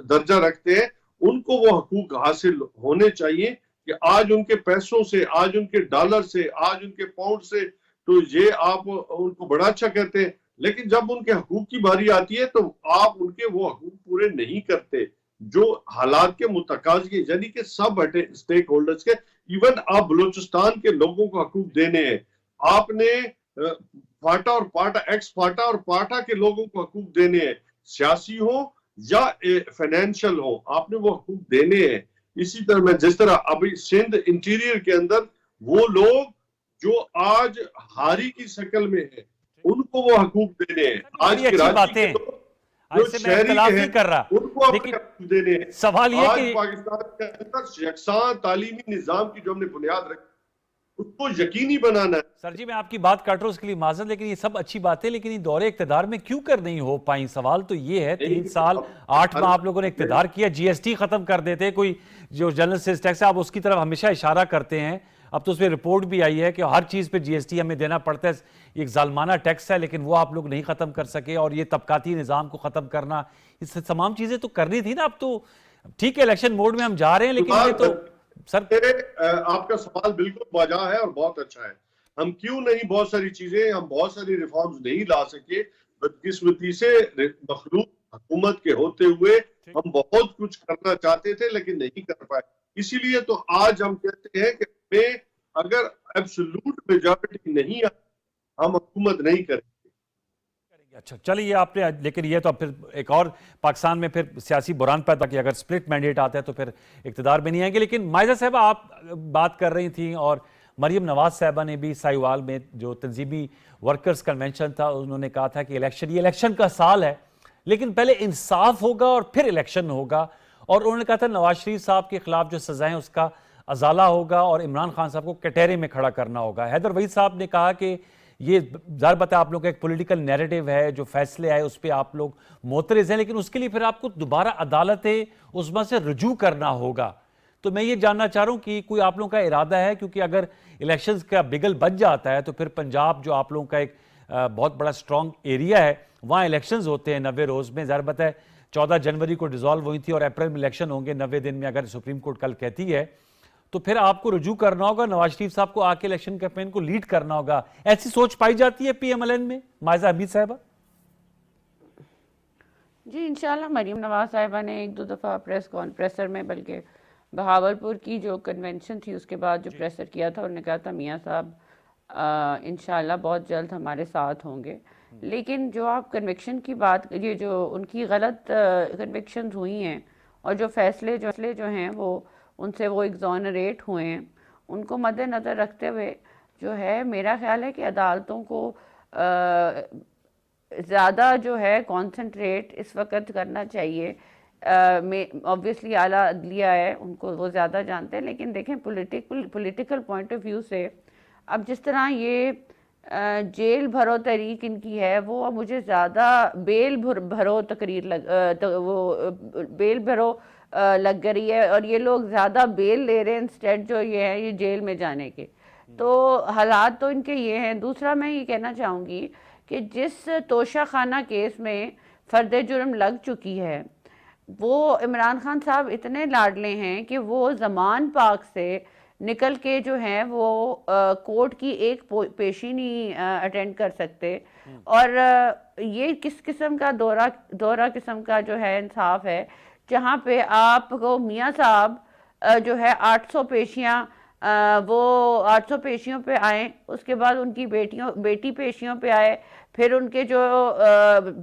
दर्जा रखते हैं, उनको वो हकूक हासिल होने चाहिए कि आज उनके पैसों से, आज उनके डॉलर से, आज उनके पाउंड से, तो ये आप उनको बड़ा अच्छा कहते हैं, लेकिन जब उनके हकूक की बारी आती है तो आप उनके वो हकूक पूरे नहीं करते जो हालात के मुतकाज़ी, यानी कि सब हटे स्टेक होल्डर्स के। इवन आप बलूचिस्तान के लोगों को हकूक देने हैं, आपने फाटा और पाटा, एक्स फाटा और पाटा के लोगों को हकूक देने हैं, सियासी हो या फाइनेंशियल हो, आपने वो हकूक देने हैं। इसी तरह मैं जिस तरह अभी सिंध इंटीरियर के अंदर वो लोग जो आज हारी की शक्ल में है, उनको वो हकूक देने हैं। आज की राज्य के लोग जो शहरी हैं कर रहा, उनको अपने हकूक देने हैं। सवाल ये आज कि पाकिस्तान के अंदर यकसान तालीमी निजाम की जो हमने बुनियाद रखी उसको यकीनी बनाना है। सर जी, मैं आपकी बात काट रहा हूं उसके लिए माजरत, लेकिन ये सब अच्छी बातें, लेकिन ये दौरे इक्तदार में क्यों कर नहीं हो पाई? सवाल तो ये है, 3 साल 8 माह आप लोगों ने इक्तदार किया, जीएसटी खत्म कर देते, कोई जो जनरल सेल्स टैक्स है आप उसकी तरफ हमेशा इशारा करते हैं, अब तो उसमें रिपोर्ट भी आई है कि हर चीज पे जीएसटी हमें देना पड़ता है, एक जालमाना टैक्स है, लेकिन वो आप लोग नहीं खत्म कर सके, और ये तबकाती निजाम को खत्म करना, इस तमाम चीजें तो करनी थी ना। अब तो ठीक है, इलेक्शन मोड में हम जा रहे हैं, लेकिन ये तो सर आपका सवाल बिल्कुल वाजा है और बहुत अच्छा है। हम क्यों नहीं बहुत सारी चीजें, हम बहुत सारी रिफॉर्म्स नहीं ला सके, बदकिस्मती से मखलूक हुकूमत के होते हुए हम बहुत कुछ करना चाहते थे लेकिन नहीं कर पाए। इसीलिए तो आज हम कहते हैं कि हमें अगर एब्सोल्यूट मेजॉरिटी नहीं आ, हम हुकूमत नहीं करेंगे। अच्छा चलिए, आपने, लेकिन ये तो अब फिर एक और पाकिस्तान में फिर सियासी बुरान पैदा कि अगर स्प्लिट मैंडेट आता है तो फिर इक्तदार में नहीं आएंगे। लेकिन मायजा साहबा आप बात कर रही थी, और मरियम नवाज साहबा ने भी साहिवाल में जो तंजीमी वर्कर्स कन्वेंशन था उन्होंने कहा था कि ये इलेक्शन का साल है, लेकिन पहले इंसाफ होगा और फिर इलेक्शन होगा, और उन्होंने कहा था नवाज शरीफ साहब के खिलाफ जो सजाएं उसका अजाला होगा और इमरान खान साहब को कटहरे में खड़ा करना होगा। हैदर वहीद साहब ने कहा कि ये ज़ाहिर बात है आप लोग का एक पॉलिटिकल नैरेटिव है, जो फैसले आए उस पर आप लोग मोतरज़ हैं, लेकिन उसके लिए फिर आपको दोबारा अदालत उस्मा से रुजू करना होगा। तो मैं ये जानना चाह रहा हूँ कि कोई आप लोगों का इरादा है, क्योंकि अगर इलेक्शंस का बिगल बच जाता है तो फिर पंजाब जो आप लोगों का एक बहुत बड़ा स्ट्रॉन्ग एरिया है वहाँ इलेक्शंस होते हैं 90 रोज में, ज़ाहिर बात है 14 जनवरी को डिसॉल्व हुई थी और अप्रैल में इलेक्शन होंगे 90 दिन में, अगर सुप्रीम कोर्ट कल कहती है तो फिर आपको रुजू करना होगा, नवाज शरीफ साहब को आके इलेक्शन कैंपेन को लीड करना होगा। ऐसी सोच पाई जाती है पीएमएलएन में मायजा हमीद साहबा? जी इंशाल्लाह मरीम नवाज साहिबा ने एक दो दफ़ा प्रेसर में, बल्कि बहावलपुर की जो कन्वेंशन थी उसके बाद जो प्रेसर किया था, उन्होंने कहा था मियाँ साहब इंशाल्लाह बहुत जल्द हमारे साथ होंगे। लेकिन जो आप कन्विक्शन की बात, ये जो उनकी गलत कन्विक्शन हुई हैं और जो फैसले जो हैं वो उनसे वो एग्जॉनरेट हुए हैं, उनको मद्देनज़र रखते हुए जो है मेरा ख्याल है कि अदालतों को ज़्यादा जो है कॉन्सेंट्रेट इस वक्त करना चाहिए। ऑब्वियसली आला अदलिया है, उनको वो ज़्यादा जानते हैं, लेकिन देखें पॉलिटिकल पॉइंट ऑफ व्यू से अब जिस तरह ये जेल भरो तहरीक इनकी है, वो अब मुझे ज़्यादा बेल भरो तकरीर बेल भरो लग रही है और ये लोग ज़्यादा बेल ले रहे हैं इंस्टेड जो ये है ये जेल में जाने के। तो हालात तो इनके ये हैं। दूसरा मैं ये कहना चाहूँगी कि जिस तोशा खाना केस में फर्द जुर्म लग चुकी है, वो इमरान खान साहब इतने लाडले हैं कि वो ज़मान पाक से निकल के जो हैं वो कोर्ट की एक पेशी नहीं अटेंड कर सकते। और ये किस किस्म का दौरा किस्म का जो है इंसाफ है, जहाँ पे आपको मियाँ साहब जो है 800 पेशियाँ वो 800 पेशियों पे आए, उसके बाद उनकी बेटी पेशियों पे आए, फिर उनके जो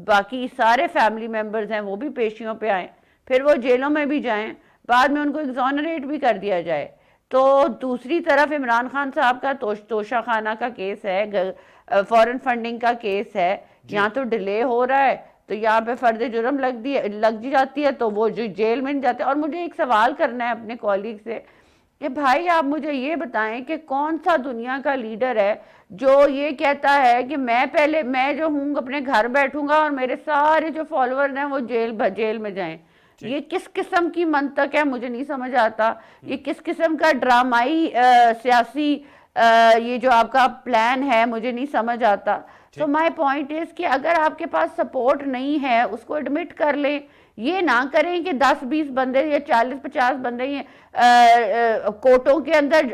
बाकी सारे फैमिली मेम्बर्स हैं वो भी पेशियों पे आए, फिर वो जेलों में भी जाएं, बाद में उनको एग्जॉनरेट भी कर दिया जाए। तो दूसरी तरफ इमरान खान साहब का तोशा खाना का केस है, फॉरेन फंडिंग का केस है, यहाँ तो डिले हो रहा है, तो यहाँ पे फर्द जुर्म लग जाती है तो वो जो जेल में नहीं जाते। और मुझे एक सवाल करना है अपने कॉलीग से कि भाई आप मुझे ये बताएं कि कौन सा दुनिया का लीडर है जो ये कहता है कि मैं जो हूँ अपने घर बैठूंगा और मेरे सारे जो फॉलोअर्स हैं वो जेल में जाएं। ये किस किस्म की मंतक है, मुझे नहीं समझ आता। ये किस किस्म का ड्रामाई सियासी ये जो आपका प्लान है, मुझे नहीं समझ आता। तो माय पॉइंट इज कि अगर आपके पास सपोर्ट नहीं है उसको एडमिट कर लें, ये ना करें कि 10-20 बंदे या 40-50 बंदे ये कोर्टों के अंदर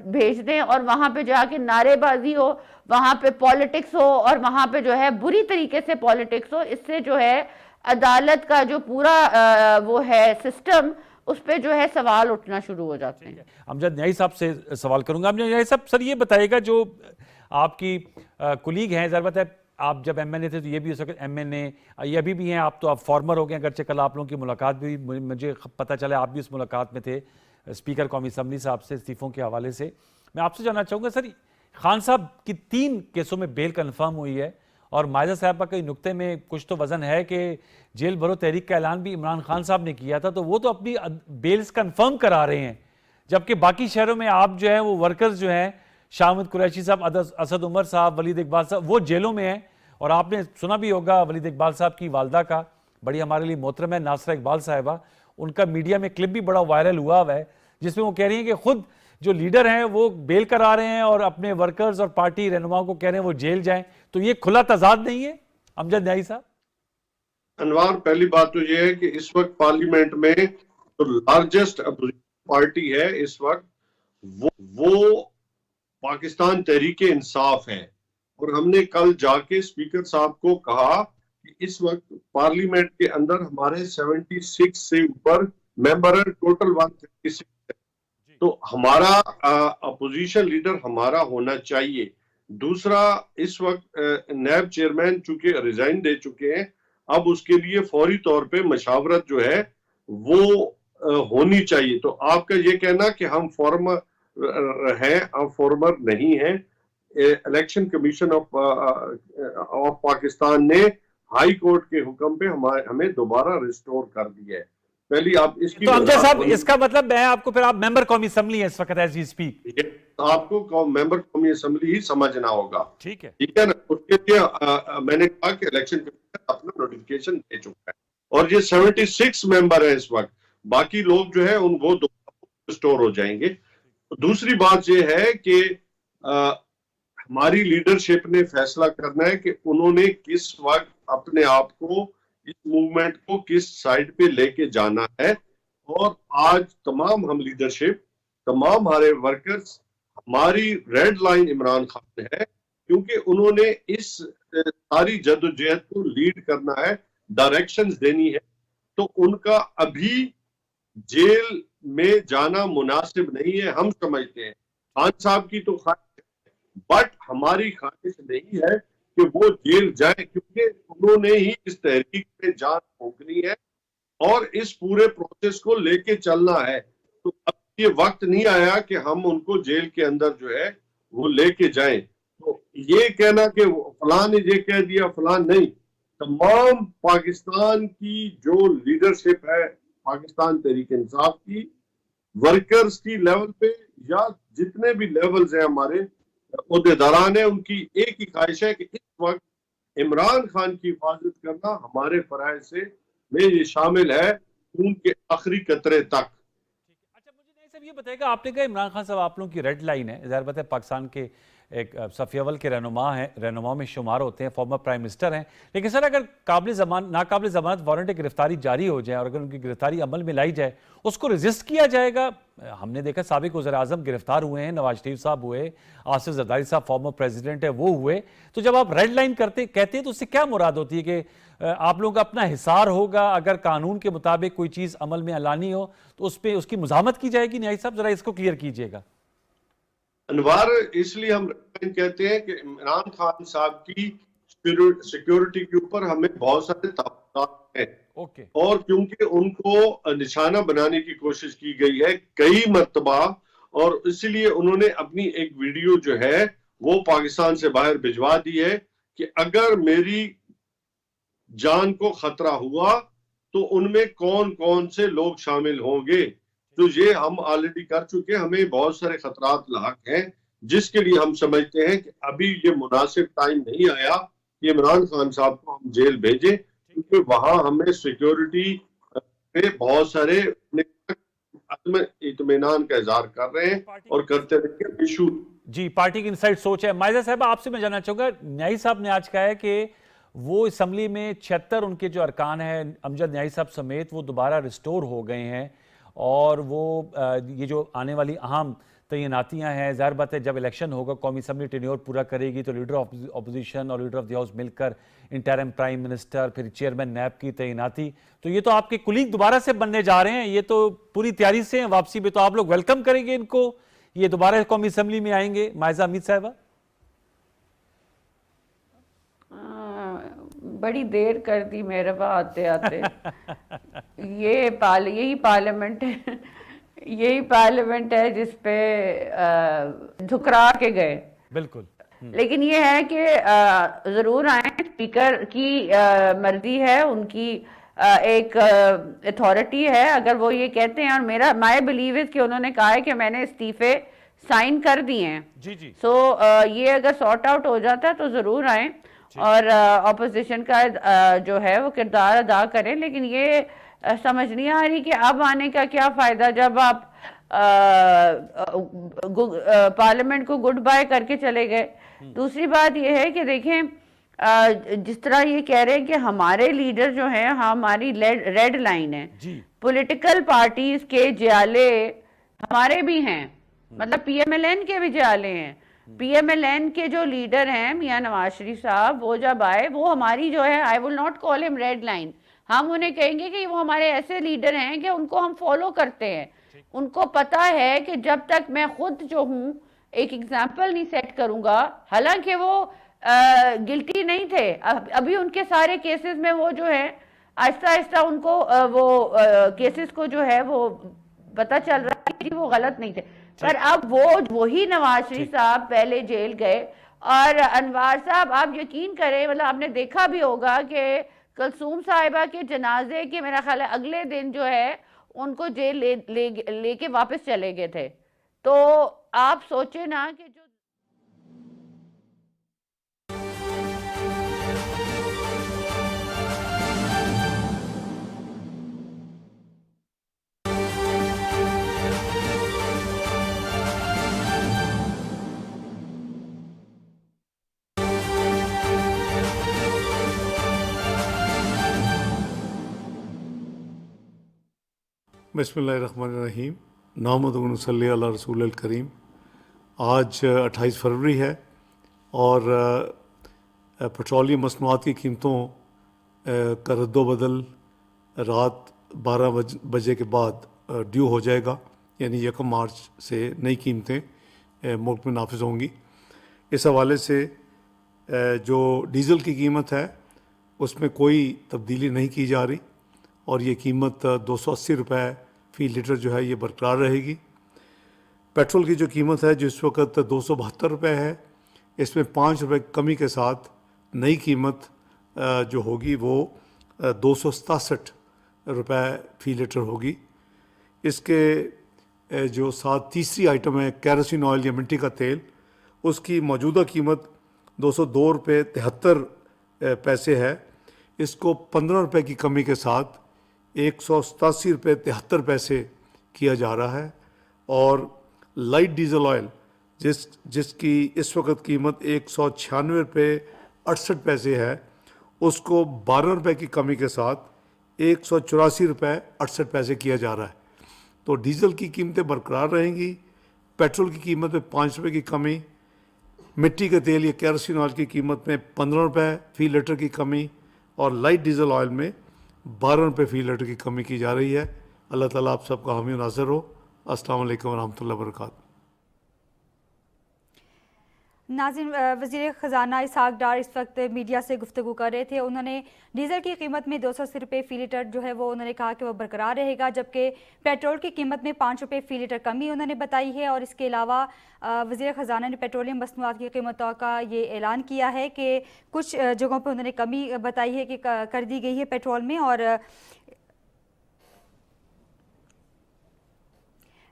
भेज दें और वहां पे जाके नारेबाजी हो, वहां पे पॉलिटिक्स हो और वहां पे जो है बुरी तरीके से पॉलिटिक्स हो। इससे जो है अदालत का जो पूरा वो है सिस्टम, उस पे जो है सवाल उठना शुरू हो जाते हैं। अमजद न्याई साहब से सवाल करूंगा। अमजद न्याई साहब, सर ये बताइएगा जो आपकी कुलीग हैं, ज़रूरत है आप जब एमएनए थे तो ये भी हो सके एमएनए, ये अभी भी हैं, आप तो आप फॉर्मर हो गए, अगरचे कल आप लोगों की मुलाकात भी मुझे पता चला आप भी उस मुलाकात में थे स्पीकर कौमी असम्बली साहब से इस्तीफ़ों के हवाले से। मैं आपसे जानना चाहूँगा सर, खान साहब की 3 केसों में बेल कन्फर्म हुई है और मायजा साहबा के नुक्ते में कुछ तो वजन है कि जेल भरो तहरीक का ऐलान भी इमरान खान साहब ने किया था, तो वो तो अपनी बेल्स कन्फर्म करा रहे हैं, जबकि बाकी शहरों में आप जो है वो वर्कर्स जो हैं शाहमद कुरैशी साहब, असद उमर साहब, वलीद इकबाल साहब, वो जेलों में हैं। और आपने सुना भी होगा वलीद इकबाल साहब की वालदा का, बड़ी हमारे लिए मोहतरम है नासरा इकबाल साहिबा, उनका मीडिया में क्लिप भी बड़ा वायरल हुआ है जिसमें वो कह रही हैं कि खुद जो लीडर हैं वो बेल करा रहे हैं और अपने वर्कर्स और पार्टी रहनुमाओं को कह रहे हैं वो जेल जाएं। तो ये खुला तजाद नहीं है अमजद न्याई साहब? अनवार, पहली बात तो ये है कि इस वक्त पार्लियामेंट में जो लार्जेस्ट अपोजिशन पार्टी है इस वक्त वो पाकिस्तान तहरीके इंसाफ है। और हमने कल जाके स्पीकर साहब को कहा कि इस वक्त पार्लियामेंट के अंदर हमारे 76 से ऊपर मेंबर है, टोटल 136 है। तो हमारा अपोजिशन लीडर हमारा होना चाहिए। दूसरा, इस वक्त नैब चेयरमैन चूंकि रिजाइन दे चुके हैं, अब उसके लिए फौरी तौर पे मशावरत जो है वो होनी चाहिए। तो आपका ये कहना कि हम फॉर्मर हैं, हम फॉर्मर नहीं हैं, इलेक्शन कमीशन ऑफ पाकिस्तान ने हाई कोर्ट के हुक्म पे हमें दोबारा रिस्टोर कर दिया है। पहली आप इसकी, तो अमजद साहब इसका मतलब मैं आपको फिर आप मेंबर कौमी असेंबली है इस वक्त एज वी स्पीक, आपको मेंबर कौमी असेंबली ही समझना होगा। ठीक है ना? उसके लिए मैंने कहा कि इलेक्शन कमीशन अपना नोटिफिकेशन दे चुका है और ये 76 मेंबर है इस वक्त, बाकी लोग जो है वो रिस्टोर हो जाएंगे। दूसरी बात ये है कि हमारी लीडरशिप ने फैसला करना है कि उन्होंने किस वक्त अपने आप को, इस मूवमेंट को किस साइड पे लेके जाना है। और आज तमाम हम लीडरशिप, तमाम हमारे वर्कर्स, हमारी रेड लाइन इमरान खान है, क्योंकि उन्होंने इस सारी जद्दोजहद को लीड करना है, डायरेक्शंस देनी है। तो उनका अभी जेल में जाना मुनासिब नहीं है, हम समझते हैं। खान साहब की तो ख्वाहिश है, बट हमारी ख्वाहिश नहीं है कि वो जेल जाए, क्योंकि उन्होंने ही इस तहरीक में जान फूंकनी है और इस पूरे प्रोसेस को लेके चलना है। तो अब ये वक्त नहीं आया कि हम उनको जेल के अंदर जो है वो लेके जाएं। तो ये कहना कि फलां ने ये कह दिया, फलां नहीं, तमाम पाकिस्तान की जो लीडरशिप है, पाकिस्तान तहरीक इंसाफ की, वर्कर्स की लेवल पे या जितने भी लेवल्स हैं हमारे ओहदेदारान है, उनकी एक ही ख्वाहिश है कि इस वक्त इमरान खान की हिफाजत करना हमारे फराइज से में ये शामिल है उनके आखिरी कतरे तक। अच्छा, मुझे नहीं सब ये बताएगा, आपने कहा इमरान खान साहब आप लोगों की रेड लाइन है, ज़ाहिर बात है पाकिस्तान के एक सफ़ी अव्वल के रहनुमा में शुमार होते हैं, फॉर्मर प्राइम मिनिस्टर हैं, लेकिन सर अगर नाकाबिल ज़मानत वारंट गिरफ्तारी जारी हो जाए और अगर उनकी गिरफ्तारी अमल में लाई जाए, उसको रजिस्ट किया जाएगा? हमने देखा साबिक वज़ीर आज़म गिरफ्तार हुए हैं, नवाज शरीफ साहब हुए, आसिफ जरदारी साहब फॉर्मर प्रेसिडेंट है वो हुए। तो जब आप रेड लाइन कहते हैं तो उससे क्या मुराद होती है कि आप लोगों का अपना हिसार होगा, अगर कानून के मुताबिक कोई चीज़ अमल में लानी हो तो उस पर उसकी मुज़ाहमत की जाएगी? न्याई साहब ज़रा इसको क्लियर कीजिएगा। अनवार, इसलिए हम कहते हैं कि इमरान खान साहब की सिक्योरिटी के ऊपर हमें बहुत सारे तवक्कुआत हैं। और क्योंकि उनको निशाना बनाने की कोशिश की गई है कई मर्तबा, और इसलिए उन्होंने अपनी एक वीडियो जो है वो पाकिस्तान से बाहर भिजवा दी है कि अगर मेरी जान को खतरा हुआ तो उनमें कौन कौन से लोग शामिल होंगे। तो ये हम ऑलरेडी कर चुके हैं, हमें बहुत सारे खतरात लाक हैं, जिसके लिए हम समझते हैं कि अभी ये मुनासिब टाइम नहीं आया कि इमरान खान साहब को हम जेल भेजें, क्योंकि वहां हमें सिक्योरिटी पे बहुत सारे इत्मीनान का इजहार कर रहे हैं और करते रहेंगे इशू। जी, पार्टी की इनसाइड सोच है। मायजा साहब, आपसे मैं जानना चाहूंगा, न्याई साहब ने आज कहा है कि वो असम्बली में 76 उनके जो अरकान हैं, अमजद न्याई साहब समेत, वो दोबारा रिस्टोर हो गए हैं और वो ये जो आने वाली अहम तैनातियाँ हैं, ज़ाहिर बात है जब इलेक्शन होगा, कौमी असम्बली टेन्योर पूरा करेगी तो लीडर ऑफ अपोजिशन और लीडर ऑफ द हाउस मिलकर इंटरिम प्राइम मिनिस्टर, फिर चेयरमैन नैब की तैनाती, तो ये तो आपके कुलीग दोबारा से बनने जा रहे हैं, ये तो पूरी तैयारी से हैं वापसी में, तो आप लोग वेलकम करेंगे इनको, ये दोबारा कौमी असम्बली में आएंगे? मायजा अमीद साहिबा, बड़ी देर कर दी मेरे पास आते आते। यही पार्लियामेंट है, यही पार्लियामेंट है जिसपे ठुकरा के गए। बिल्कुल। लेकिन ये है कि जरूर आए, स्पीकर की मर्जी है, उनकी एक अथॉरिटी है, अगर वो ये कहते हैं, और माय बिलीव इज कि उन्होंने कहा है कि मैंने इस्तीफे साइन कर दिए हैं। जी जी। सो ये अगर सॉर्ट आउट हो जाता है तो जरूर आए और ऑपोजिशन का जो है वो किरदार अदा करें। लेकिन ये समझ नहीं आ रही कि अब आने का क्या फायदा जब आप पार्लियामेंट को गुड बाय करके चले गए। दूसरी बात ये है कि देखें, जिस तरह ये कह रहे हैं कि हमारे लीडर जो हैं हमारी रेड लाइन है, पॉलिटिकल पार्टीज के जियाले हमारे भी हैं, मतलब पीएमएलएन के भी जियाले हैं। पीएमएलएन के जो लीडर हैं मियां नवाज शरीफ साहब, वो जब आए, वो हमारी जो है, I will not call him red line, हम उन्हें कहेंगे कि वो हमारे ऐसे लीडर हैं कि उनको हम फॉलो करते हैं। उनको पता है कि जब तक मैं खुद जो हूँ एक एग्जाम्पल नहीं सेट करूंगा, हालांकि वो गिल्टी नहीं थे, अभी उनके सारे केसेस में वो जो है आहिस्ता आहिस्ता उनको वो केसेस को जो है वो पता चल रहा है कि वो गलत नहीं थे, पर अब वही नवाज शरीफ साहब पहले जेल गए। और अनवार साहब, आप यकीन करें, मतलब आपने देखा भी होगा कि कलसूम साहिबा के जनाजे के मेरा ख्याल है अगले दिन जो है उनको जेल लेके वापस चले गए थे। तो आप सोचे ना कि जो बिस्मिल्लाहिर्रहमानिर्रहीम नाहमदुहु सल्ली अला रसूलिल करीम। आज 28 फरवरी है और पेट्रोलियम मसनूआत की कीमतों का रद्दोबदल रात 12 बजे के बाद ड्यू हो जाएगा, यानी 1 मार्च से नई कीमतें मुल्क में नाफिज होंगी। इस हवाले से जो डीज़ल की कीमत है उसमें कोई तब्दीली नहीं की जा रही और ये कीमत 280 रुपये फ़ी लीटर जो है ये बरकरार रहेगी। पेट्रोल की जो कीमत है जो इस वक्त 272 रुपये है, इसमें 5 रुपये कमी के साथ नई कीमत जो होगी वो 267 रुपये फ़ी लीटर होगी। इसके जो साथ तीसरी आइटम है केरोसिन ऑयल या मिट्टी का तेल, उसकी मौजूदा कीमत 202 रुपये 73 पैसे है। इसको 15 रुपये की कमी के साथ 187 रुपये 73 पैसे किया जा रहा है। और लाइट डीजल ऑयल जिसकी इस वक्त कीमत 196 रुपये 68 पैसे है, उसको 12 रुपये की कमी के साथ 184 रुपये 68 पैसे किया जा रहा है। तो डीज़ल की कीमतें बरकरार रहेंगी, पेट्रोल की कीमत में 5 रुपये की कमी, मिट्टी के तेल या केरोसिन ऑयल की कीमत में 15 रुपये फ़ी लीटर की कमी और लाइट डीजल ऑयल में 12 रुपये फ़ी लीटर की कमी की जा रही है। अल्लाह ताला आप सबका हामी नाज़िर हो। अस्सलाम वालेकुम व रहमतुल्लाहि व बरकातहू। नाज़रीन, वज़ीर ख़जाना इसहाक़ डार इस वक्त मीडिया से गुफ्तगू कर रहे थे। उन्होंने डीज़ल की कीमत में 280 रुपये फ़ी लीटर जो है वो उन्होंने कहा कि वो बरकरार रहेगा, जबकि पेट्रोल की कीमत में 5 रुपये फ़ी लीटर कमी उन्होंने बताई है। और इसके अलावा वज़ीर ख़जाना ने पेट्रोलियम मसनूआत की कीमतों का ये ऐलान किया है कि कुछ जगहों पर उन्होंने कमी बताई है कि कर दी गई है पेट्रोल में। और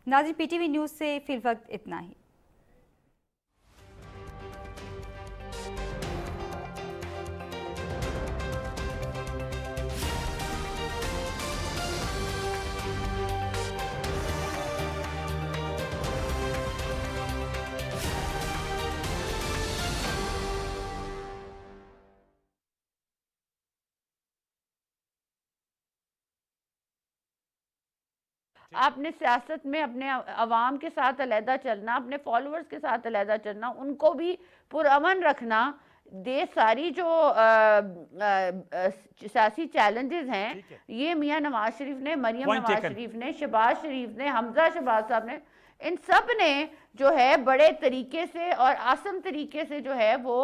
नाज़रीन, PTV न्यूज़ से फ़िलवक्त इतना ही। आपने सियासत में अपने अवाम के साथ अलहदा चलना, अपने फॉलोअर्स के साथ अलहदा चलना, उनको भी पुरअमन रखना। दे सारी जो सियासी चैलेंजेस हैं, ये मियां नवाज शरीफ ने, मरियम नवाज शरीफ ने, शहबाज शरीफ ने, हमजा शहबाज साहब ने, इन सब ने जो है बड़े तरीके से और आसान तरीके से जो है वो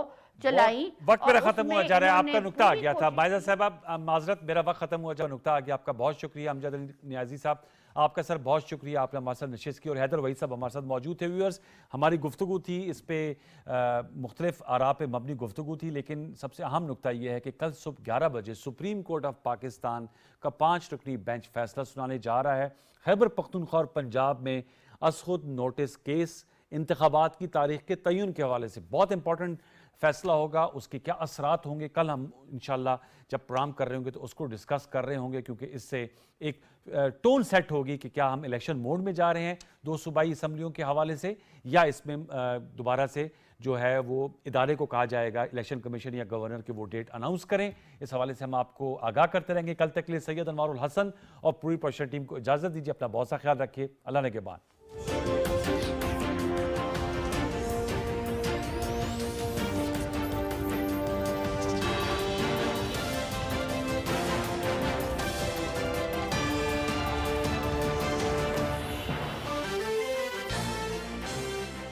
चलाई। वक्त मेरा खत्म हुआ जा रहा है, आपका नुक्ता आ गया था मायजा साहब, माजरत मेरा वक्त खत्म हुआ जा, नुक्ता आ गया। आपका बहुत शुक्रिया अमजद अली नियाजी साहब, आपका सर बहुत शुक्रिया, आपने हमारे साथ नशिस्त की। और हैदर वही साहब हमारे साथ मौजूद थे। व्यूअर्स, हमारी गुफ्तगू थी इस पर मुख्तलिफ आरा पे मबनी गुफ्तगू थी, लेकिन सबसे अहम नुक्ता यह है कि कल सुबह 11 बजे सुप्रीम कोर्ट ऑफ पाकिस्तान का 5 रुकनी बेंच फैसला सुनाने जा रहा है खैबर पख्तूनख्वा और पंजाब में असखुद नोटिस केस इंतखाबात की तारीख के तयन के हवाले से। बहुत इंपॉर्टेंट फैसला होगा, उसके क्या असरात होंगे कल हम इंशाल्लाह जब प्रोग्राम कर रहे होंगे तो उसको डिस्कस कर रहे होंगे, क्योंकि इससे एक टोन सेट होगी कि क्या हम इलेक्शन मोड में जा रहे हैं 2 सूबाई असम्बलियों के हवाले से, या इसमें दोबारा से जो है वो इदारे को कहा जाएगा इलेक्शन कमीशन या गवर्नर की वो डेट अनाउंस करें। इस हवाले से हम आपको आगाह करते रहेंगे। कल तक के लिए सैयद अनवारुल हसन और पूरी प्रोडक्शन टीम को इजाज़त दीजिए। अपना बहुत सा ख्याल रखिए। अल्लाह ने के बाद।